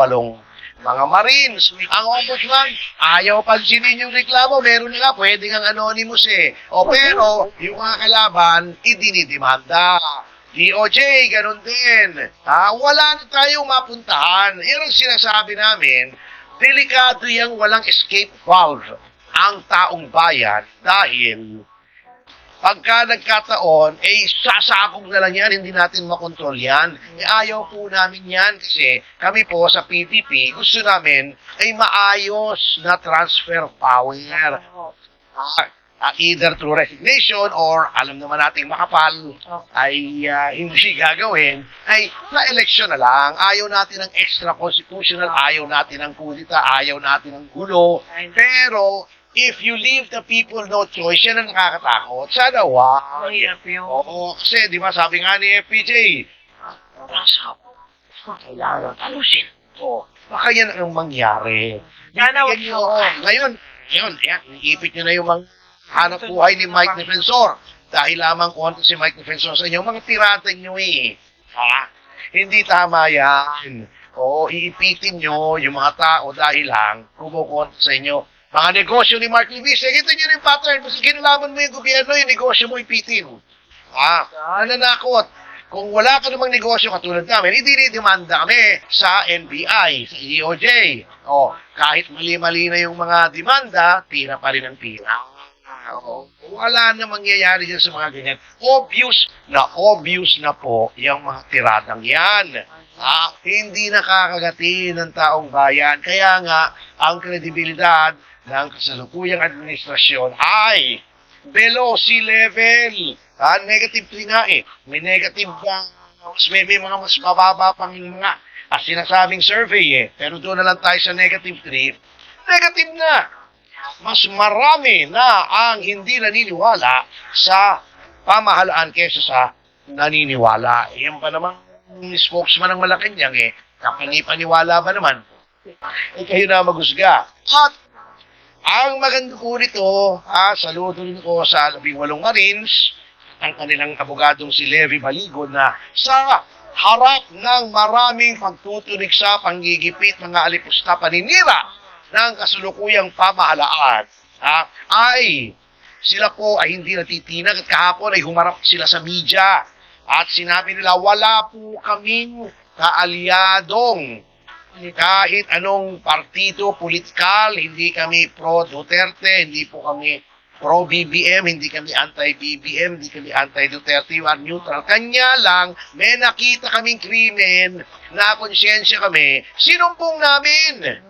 mga Marines. Ang ombudsman, ayaw pansinin yung reklamo. Meron nga, pwede nga anonymous pero, yung mga kalaban, idinidimanda. DOJ, ganun din. Wala na tayong mapuntahan. Yan ang sinasabi namin, delikado yung walang escape valve ang taong bayan dahil pagka nagkataon, sasabog na lang yan, hindi natin makontrol yan. Ayaw po namin yan kasi kami po sa PDP, gusto namin ay maayos na transfer power. Either through resignation or alam naman nating makapal ay hindi gagawin, ay na election na lang. Ayaw natin ng extra constitutional, ayaw natin ng kudita, ayaw natin ng gulo. Pero if you leave the people no choice, yan ang nakakatakot. Sana Mahirap yun. Oo, kasi di ba sabi nga ni FPJ, Kailangan talusin. baka yan ang mangyari. Sana wag Bigyan nyo- Ngayon, iipit nyo na yung mga hanap buhay ni Mike Defensor. Dahil lamang konti si Mike Defensor sa inyo, mga tirada nyo eh. Ha? Hindi tama yan. Oo, iipitin nyo yung mga tao dahil lang kumukonti sa inyo. Mga negosyo ni Mark Levis, kita nyo rin pattern. Mas kinalaman mo yung gobyerno, yung negosyo mo ipitin. Nananakot. Kung wala ka namang negosyo katulad namin, idinidemanda kami sa NBI, sa DOJ. Kahit mali-mali na yung mga demanda, tira pa rin ang tira. Wala na mangyayari dyan sa mga ganyan. Obvious na po yung mga tiradang yan. Hindi nakakagati ng taong bayan. Kaya nga, ang kredibilidad ng kasalukuyang administrasyon ay below sea level. Negative 3 nga eh. May negative may mga mas mababa pang mga sinasabing survey eh. Pero doon na lang tayo sa negative 3. Negative na. Mas marami na ang hindi naniniwala sa pamahalaan kesa sa naniniwala. Yan pa namang spokesman ng Malacanang eh. Kapani-paniwala ba naman? Kayo na maghusga. At ang maganda po nito, saludo rin ko sa 18 Marines, ang kanilang abogadong si Levi Baligod na sa harap ng maraming pagtutunig sa panggigipit, mga alipusta, paninira ng kasulukuyang pamahalaan, ay sila po ay hindi natitinag at kahapon ay humarap sila sa media at sinabi nila wala po kaming kaalyadong kahit anong partido politikal, hindi kami pro-Duterte, hindi po kami pro-BBM, hindi kami anti-BBM, hindi kami anti-Duterte, we are neutral. Kanya lang, may nakita kaming krimen na konsyensya kami, sinumpong namin.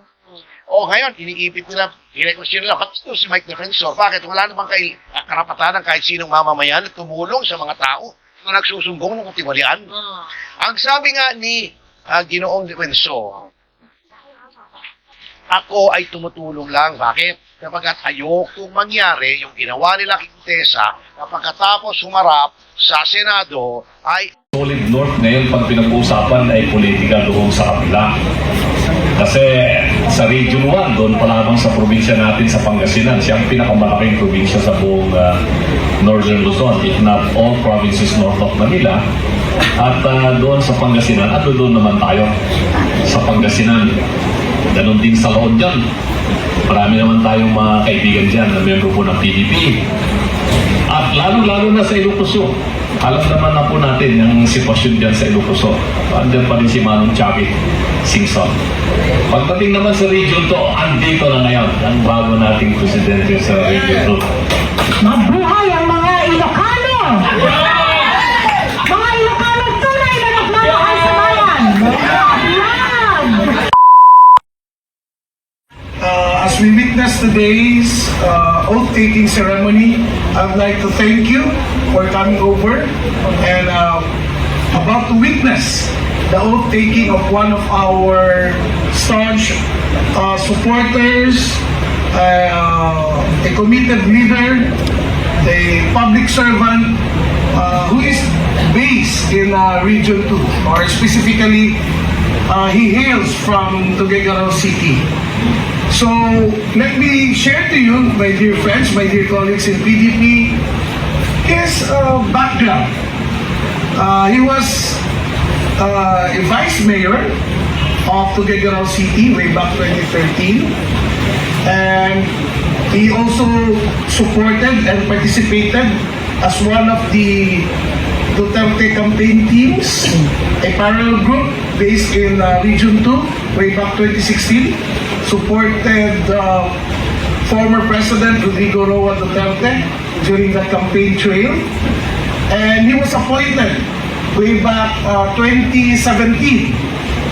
Ngayon, iniipit nila, i-requestion nila, ba't ito si Mike Defensor? Bakit? Wala namang karapatan ng kahit sinong mamamayan na tumulong sa mga tao na nagsusumbong ng katiwalian. Ang sabi nga ni Ginoong Defensor, ako ay tumutulong lang. Bakit? Kapag ayokong mangyari yung ginawa nila Quintesa na pagkatapos humarap sa Senado ay Solid North ngayon pag pinag-uusapan ay politika doon sa kapila. Kasi sa Region 1, doon pa lamang sa probinsya natin sa Pangasinan, siya ang pinakamalaking probinsya sa buong Northern Luzon, if not all provinces north of Manila. At doon sa Pangasinan, at doon naman tayo sa Pangasinan. Ganon din sa Laon dyan. Marami naman tayong mga kaibigan dyan na membro po ng PDP. At lalo-lalo na sa Ilocosur. Alam naman na po natin yung sitwasyon dyan sa Ilocosur. Andiyan pa rin si Manong Chavit Singson. Pagdating naman sa Region 2, andito na ngayon ang bago nating presidente sa Region 2. Mabuhay ang mga Ilocano! Mga Ilocano tunay na nagmamahal sa bayan! As we witness today's oath-taking ceremony, I'd like to thank you for coming over and about to witness the oath-taking of one of our staunch supporters, a committed leader, a public servant who is based in Region 2, or specifically, he hails from Tuguegarao City. So, let me share to you, my dear friends, my dear colleagues in PDP, his background. He was a vice mayor of Tuguegarao City way back 2013. And he also supported and participated as one of the Duterte campaign teams, a parallel group based in Region 2 way back 2016. Supported former President Rodrigo Roa Duterte during the campaign trail. And he was appointed way back 2017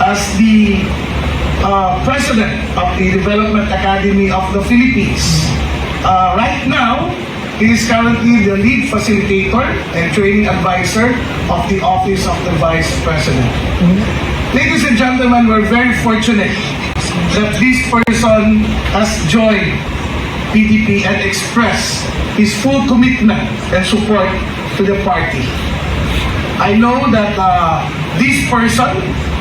as the president of the Development Academy of the Philippines. Right now, he is currently the lead facilitator and training advisor of the Office of the Vice President. Ladies and gentlemen, we're very fortunate that this person has joined PDP and expressed his full commitment and support to the party. I know that this person,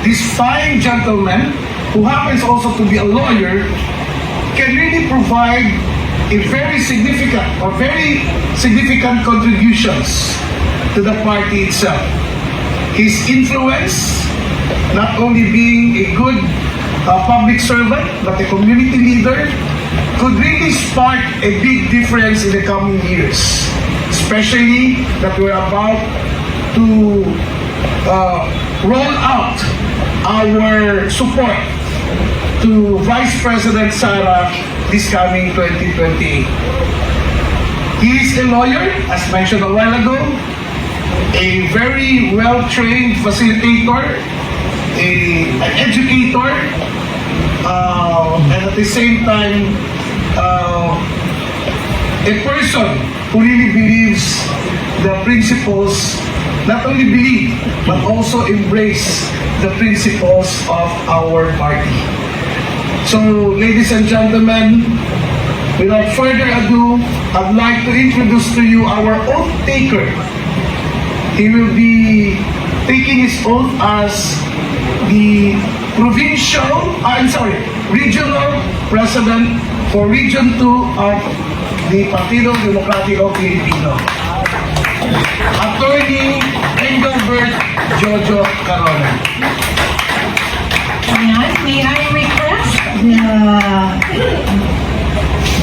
this fine gentleman, who happens also to be a lawyer, can really provide a very significant contributions to the party itself. His influence, not only being a good public servant, but a community leader, could really spark a big difference in the coming years. Especially that we're about to roll out our support to Vice President Sara this coming 2028. He is a lawyer, as mentioned a while ago, a very well-trained facilitator, an educator, and at the same time, a person who really believes the principles, not only believe, but also embrace the principles of our party. So, ladies and gentlemen, without further ado, I'd like to introduce to you our oath taker. He will be taking his oath as the regional president for Region 2 of the Partido Democrático Filipino. Attorney Engelbert Jojo Carona. May I request the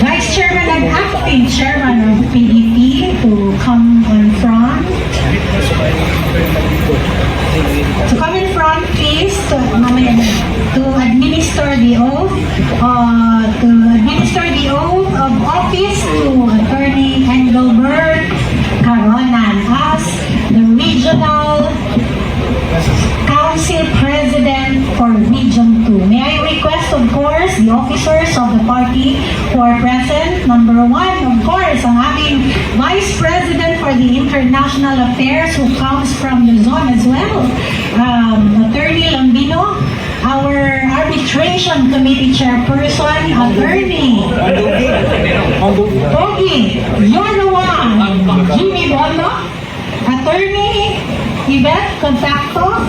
Vice Chairman and Acting Chairman of PDP to come on front. To come in front, please, to administer the oath. To administer the oath of office to Attorney Engelbert Caronan as the Regional Council President for Region 2. May I request, of course, the officers of the party who are present. Number one, of course, ang ating Vice President for the International Affairs who comes from the zone as well, Attorney Lambino. Our Arbitration Committee Chairperson, Attorney Pogi, you're the one, Jimmy Bono, Attorney Yvette Contacto,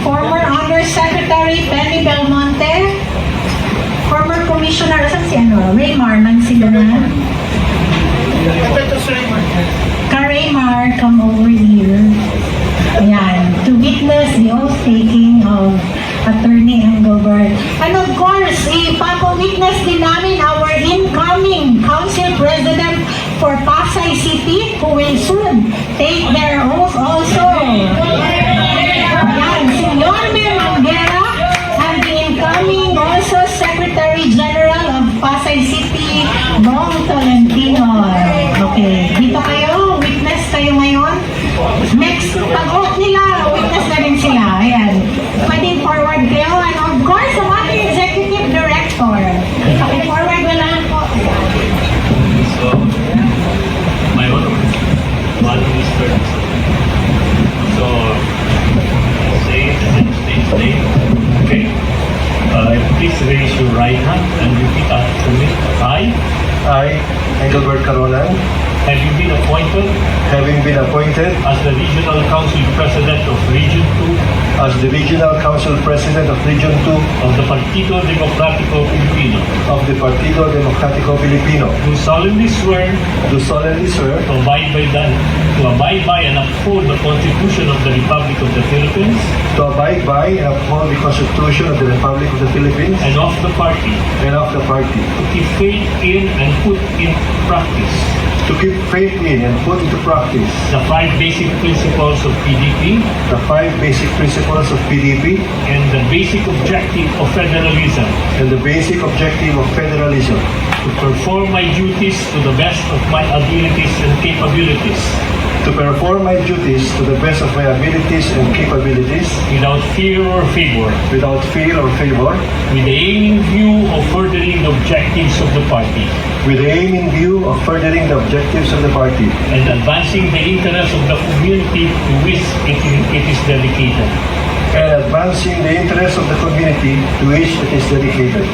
former Undersecretary Penny Belmonte, former Commissioner Raymar Mansilanan. Raymar, come over here. Ayan, to witness the oath-taking of Attorney Engelbert. And of course, ipapawitness din namin our incoming Council President for Pasay City who will soon take their oath also. Ayan, si Yorme Manguera and the incoming also Secretary General of Pasay City, Bong Tolentino. Okay, dito kayo, witness kayo ngayon. Next, pag-oath nila, witness na rin sila. Ayan, pwedeng forward kayo. And of course, ang ating Executive Director. Forward mo lang po. So, my honor, one minister. So, say the name. Okay. Please raise your right hand and repeat after me. I, Engelbert Carolan, having been appointed as the Regional Council President of Region 2 as the Regional Council President of Region 2 of the Partido Democrático Filipino, do solemnly swear do solemnly swear to abide by and uphold the Constitution of the Republic of the Philippines to abide by and uphold the Constitution of the Republic of the Philippines and of the party, to keep faith in and put in practice the five basic principles of PDP and the basic objective of federalism, to perform my duties to the best of my abilities and capabilities to perform my duties to the best of my abilities and capabilities without fear or favor, without fear or favor, with the aim in view of furthering the objectives of the party with the aim in view of furthering the objectives of the party and advancing the interests of the community to which it is dedicated, and advancing the interests of the community to which it is dedicated,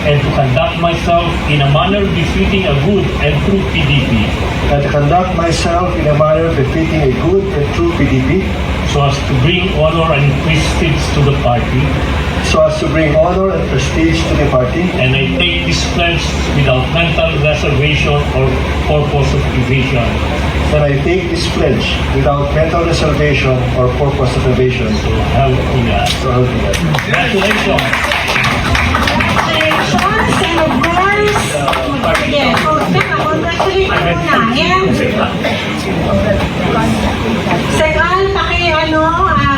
and to conduct myself in a manner befitting a good and true PDP, and to conduct myself in a manner befitting a good and true PDP, so as to bring honor and prestige to the party. so as to bring honor and prestige to the party. And I take this pledge without mental reservation or purpose of evasion. And I take this pledge without mental reservation or purpose of evasion. So help me God. So help me God. Congratulations! Congratulations, and of course, sige, congratulations muna. Ayan. Sekal,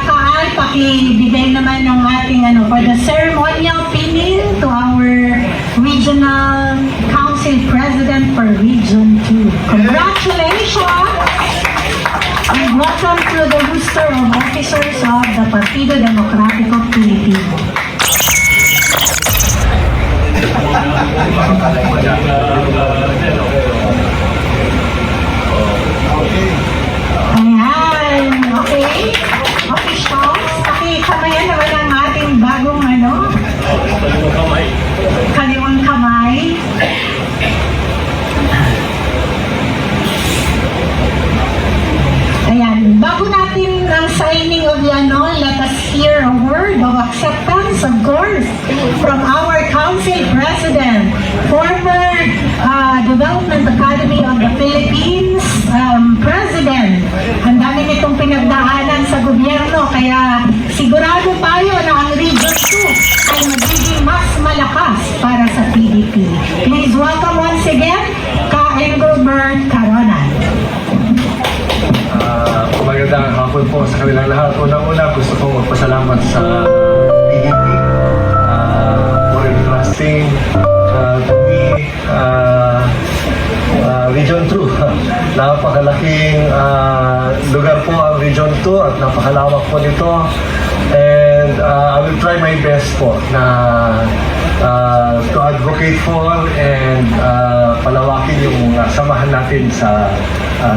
Kaal, pakibigay naman ng ating for the ceremonial pinning to our regional council president for Region 2. Congratulations! And welcome to the roster of officers of the Partido Democrático Pilipino. Ayan, okay. Officials, pakikamayan naman ang ating bagong kaliwang kamay. Ayan, bago natin ang signing of the let us hear a word of acceptance, of course, from our council president, former Development Academy of the Philippines president. Ang dami nitong pinagdaanan sa gobyerno, kaya sigurado tayo na ang Region 2 ay magiging mas malakas para sa PDP. Please welcome once again, Ka Engelbert Caronan. Magandang hapon po sa kanilang lahat. Unang-una, gusto kong magpasalamat sa PDP for entrusting to me Region 2. Napakalaking lugar po ang Region 2 at napakalawak po nito. And I will try my best po na to advocate for and palawakin yung samahan natin sa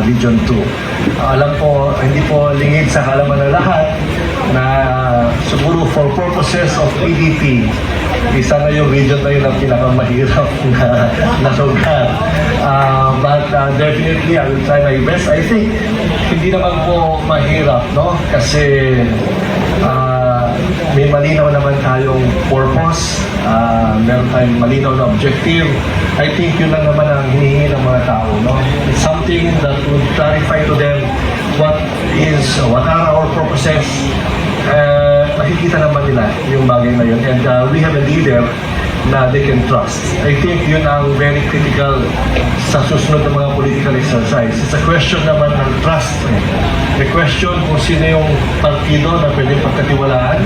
Region 2. Alam po, hindi po lingid sa kalaman ng lahat na siguro for purposes of PDP, isa na yung region na yun ang pinakamahirap na lugar. But definitely, I will try my best. I think, hindi naman po mahirap, no? Kasi may malinaw naman tayong purpose, meron tayong malinaw na objective. I think yun lang naman ang hinihingi ng mga tao, no? It's something that would clarify to them what are our purposes. Nakikita naman nila yung bagay na yun. And we have a leader na they can trust. I think yun ang very critical sa susunod ng mga political exercise. It's a question naman ng trust. A question kung sino yung partido na pwede pagkatiwalaan.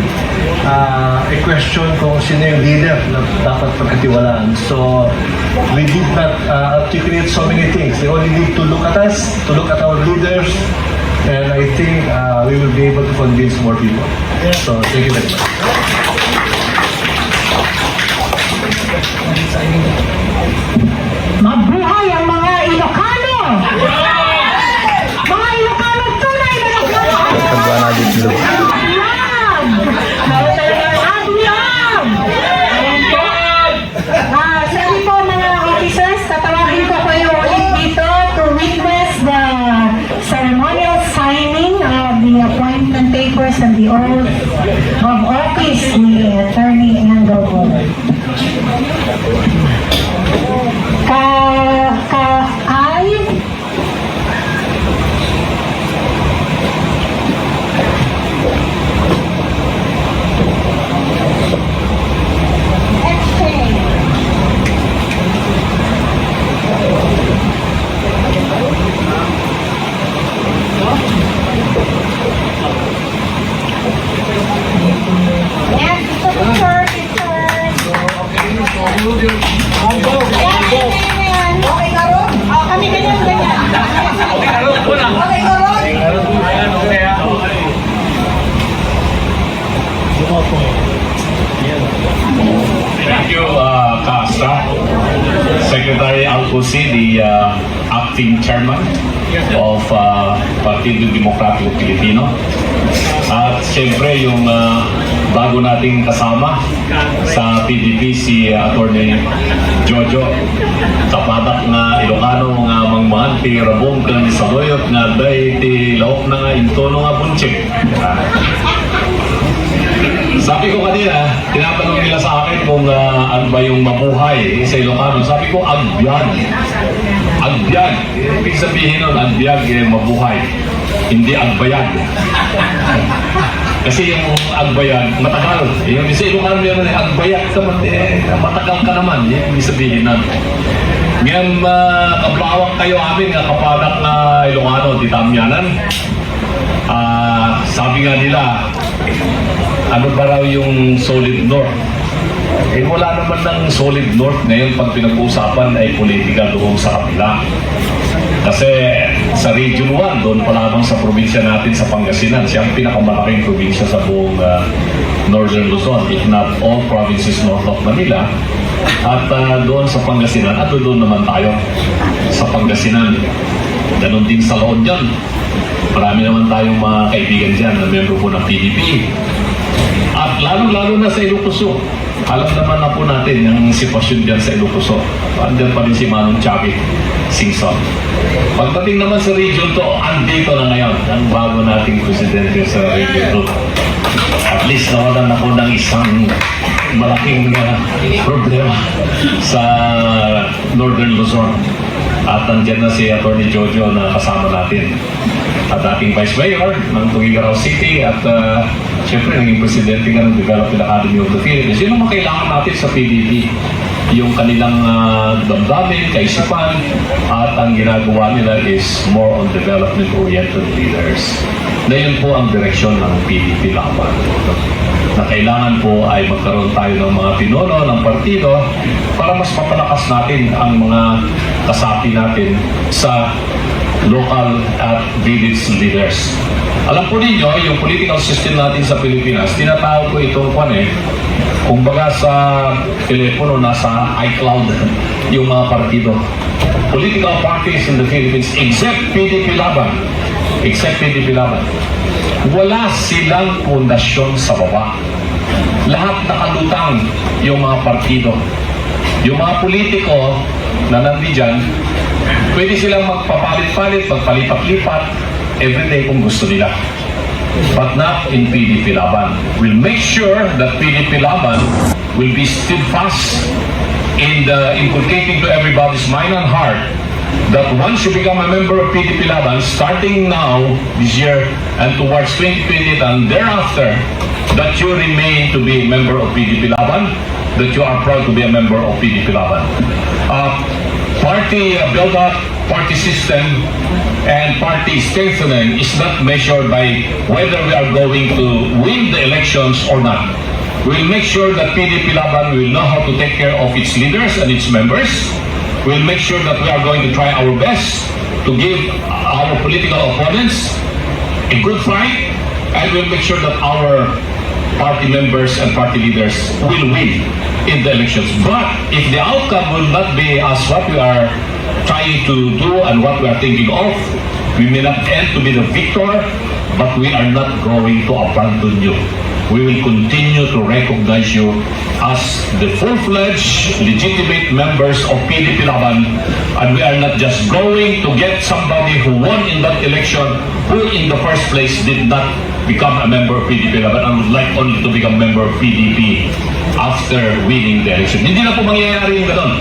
A question kung sino yung leader na dapat pagkatiwalaan. So, we did not articulate so many things. They only need to look at us, to look at our leaders, and I think we will be able to convince more people. So, thank you very much. Mabuhay ang mga Ilocano! Mga Ilocano tunay na nagkakaroon! Ayan! Meron talagang abiyan! Sorry po mga officers, tatawagin ko kayo ulit dito to witness the ceremonial signing of the appointment papers and the oath of office ni Attorney Engelbert. Ka-ay Yes, acting chairman of Partido Demokratiko Pilipino. At siyempre yung bago nating kasama sa PDP, si Atty. Jojo Kapadak nga Ilocano nga mangmaan ti rabong kan saboyot nga day ti laok na nga intono nga punchik. Sabi ko kanina, tinatanong nila sa akin kung ano ba yung mabuhay sa Ilocano. Sabi ko, agbyag. Agbyag. Ibig sabihin nun, agbyag mabuhay. Hindi agbayag. Kasi yung agbayag, matagal. Yung sa Ilocano yun, agbayag ka matagal ka naman. Yung ibig sabihin nun. Ngayon, kablawak kayo amin, kapadak na Ilocano, titamyanan. Sabi nga nila, ano ba raw yung solid north? Eh wala naman ng solid north ngayon pag pinag-uusapan ay politika doon sa kapila. Kasi sa Region 1, doon pa lamang sa probinsya natin sa Pangasinan, siya ang pinakamalaking probinsya sa buong Northern Luzon, if not all provinces north of Manila. At doon sa Pangasinan, at doon naman tayo sa Pangasinan. Ganon din sa La Union. Marami naman tayong mga kaibigan dyan na membro po ng PDP. At lalo-lalo na sa Ilocos. Alam naman na po natin yung sitwasyon dyan sa Ilocos. Andyan pa rin si Manong Chubby Singson. Pagdating naman sa Region 2, andito na ngayon ang bago nating presidente sa Region 2. At least nawalan ako ng isang malaking problema sa Northern Luzon. At andyan na si Atty. Jojo na kasama natin. At ating Vice Mayor ng Tuguegarao City at siyempre naging presidente nga ng Development Academy of the Philippines. Yun ang kailangan natin sa PDP. Yung kanilang damdamin, kaisipan, at ang ginagawa nila is more on development-oriented leaders. Na yun po ang direksyon ng PDP laban. Na kailangan po ay magkaroon tayo ng mga pinuno ng partido para mas mapalakas natin ang mga kasapi natin sa local at village leaders. Alam po ninyo, yung political system natin sa Pilipinas, tinatawag ko itong kumbaga sa telepono, nasa iCloud yung mga partido. Political parties in the Philippines, except PDP Laban, wala silang pundasyon sa baba. Lahat nakalutang yung mga partido. Yung mga politiko na nandiyan, pwede silang magpapalit-palit, magpalipat-lipat everyday kung gusto nila. But not in PDP Laban. We'll make sure that PDP Laban will be steadfast in inculcating to everybody's mind and heart that once you become a member of PDP Laban, starting now, this year, and towards 2020 and thereafter, that you remain to be a member of PDP Laban, that you are proud to be a member of PDP Laban. Party build-up, party system, and party strengthening is not measured by whether we are going to win the elections or not. We'll make sure that PDP Laban will know how to take care of its leaders and its members. We'll make sure that we are going to try our best to give our political opponents a good fight, and we'll make sure that our party members and party leaders will win in the elections. But if the outcome will not be as what we are trying to do and what we are thinking of, we may not end to be the victor, but we are not going to abandon you. We will continue to recognize you as the full-fledged, legitimate members of PDP Laban, and we are not just going to get somebody who won in that election, who in the first place did not become a member of PDP Laban and would like only to become a member of PDP after winning the election. Hindi na po mangyayari yung gano'n.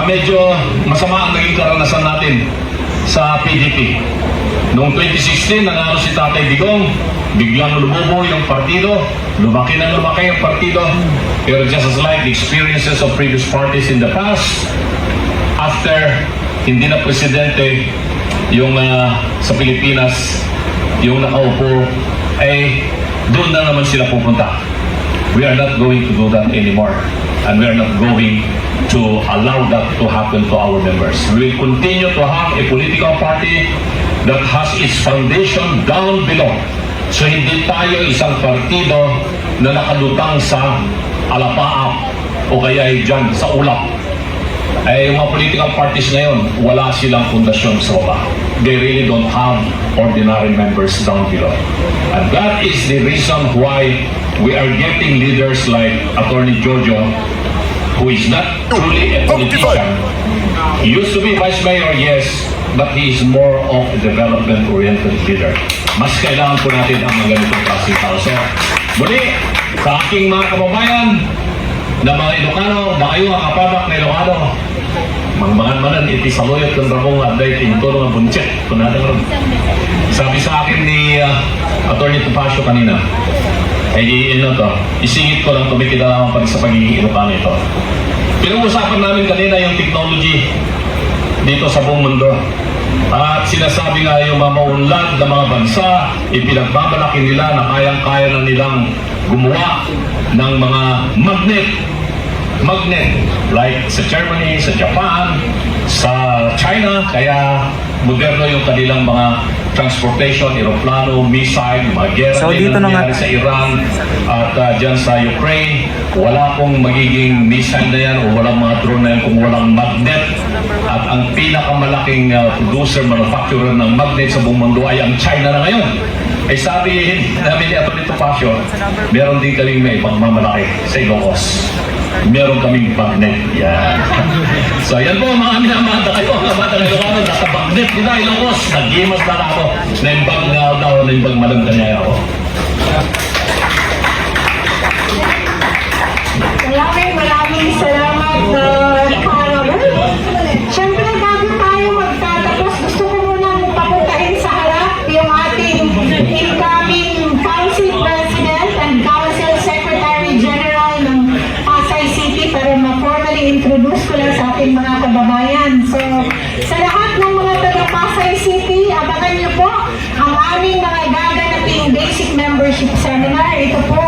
Medyo masama ang naging karanasan natin sa PDP. Noong 2016, nanalo si Tatay Digong, biglang lumubo yung partido, lumaki ang partido, pero just as like the experiences of previous parties in the past, after hindi na presidente yung sa Pilipinas, yung nakaupo, ay doon na naman sila pupunta. We are not going to do that anymore, and we are not going to allow that to happen to our members. We will continue to have a political party that has its foundation down below. So hindi tayo isang partido na nakalutang sa alapaap o kaya dyan sa ulap. yung mga political parties ngayon, wala silang pundasyon sa baba. They really don't have ordinary members down below. And that is the reason why we are getting leaders like Attorney Giorgio, who is not truly a politician. He used to be vice mayor, yes, but he is more of a development-oriented leader. Mas kailangan po natin ang mga ganitong klaseng tao. So, muli, sa aking mga kababayan na mga Ilocano, na kayo ang kapamak na Ilocano, mangmangan-manan iti saluyot ng rabong aday tinutulong ang bunchet. Sabi sa akin ni Attorney Topacio kanina, isingit ko lang tumikita lamang pa sa pagiging Ilocano ito. Pinag-usapan namin kanina yung technology dito sa buong mundo. At sinasabi nga yung mga maunlad na mga bansa, ipinagbabalaki nila na kayang-kaya na nilang gumawa ng mga magnet like sa Germany, sa Japan, sa China, kaya moderno yung kanilang mga transportation, aeroplano, missile, mga gera din na nangyari sa Iran at dyan sa Ukraine. Wala pong magiging missile na yan o walang mga drone na yan kung walang magnet. At ang pinakamalaking producer, manufacturer ng magnet sa buong mundo ay ang China na ngayon. Eh sabi namin ni Atty. Topacio, meron din kaming may pagmamalaki sa Ilocos. Meron kaming magnet. Yan. So yan po mga minamata kayo, mga bata ng Ilocano, nasa magnet nila Ilocos. Nag-imas na ako. Naimbag na ako, naimbag malanda niya ako. Maraming salamat, Carol. Siyempre, bago tayo magtatapos, gusto ko munang papuntahin sa harap yung ating incoming Council President and Council Secretary General ng Pasay City para ma-formally introduce ko lang sa ating mga kababayan. So, sa lahat ng mga taga-Pasay City, abangan niyo po ang aming mga gaganaping basic membership seminar. Ito po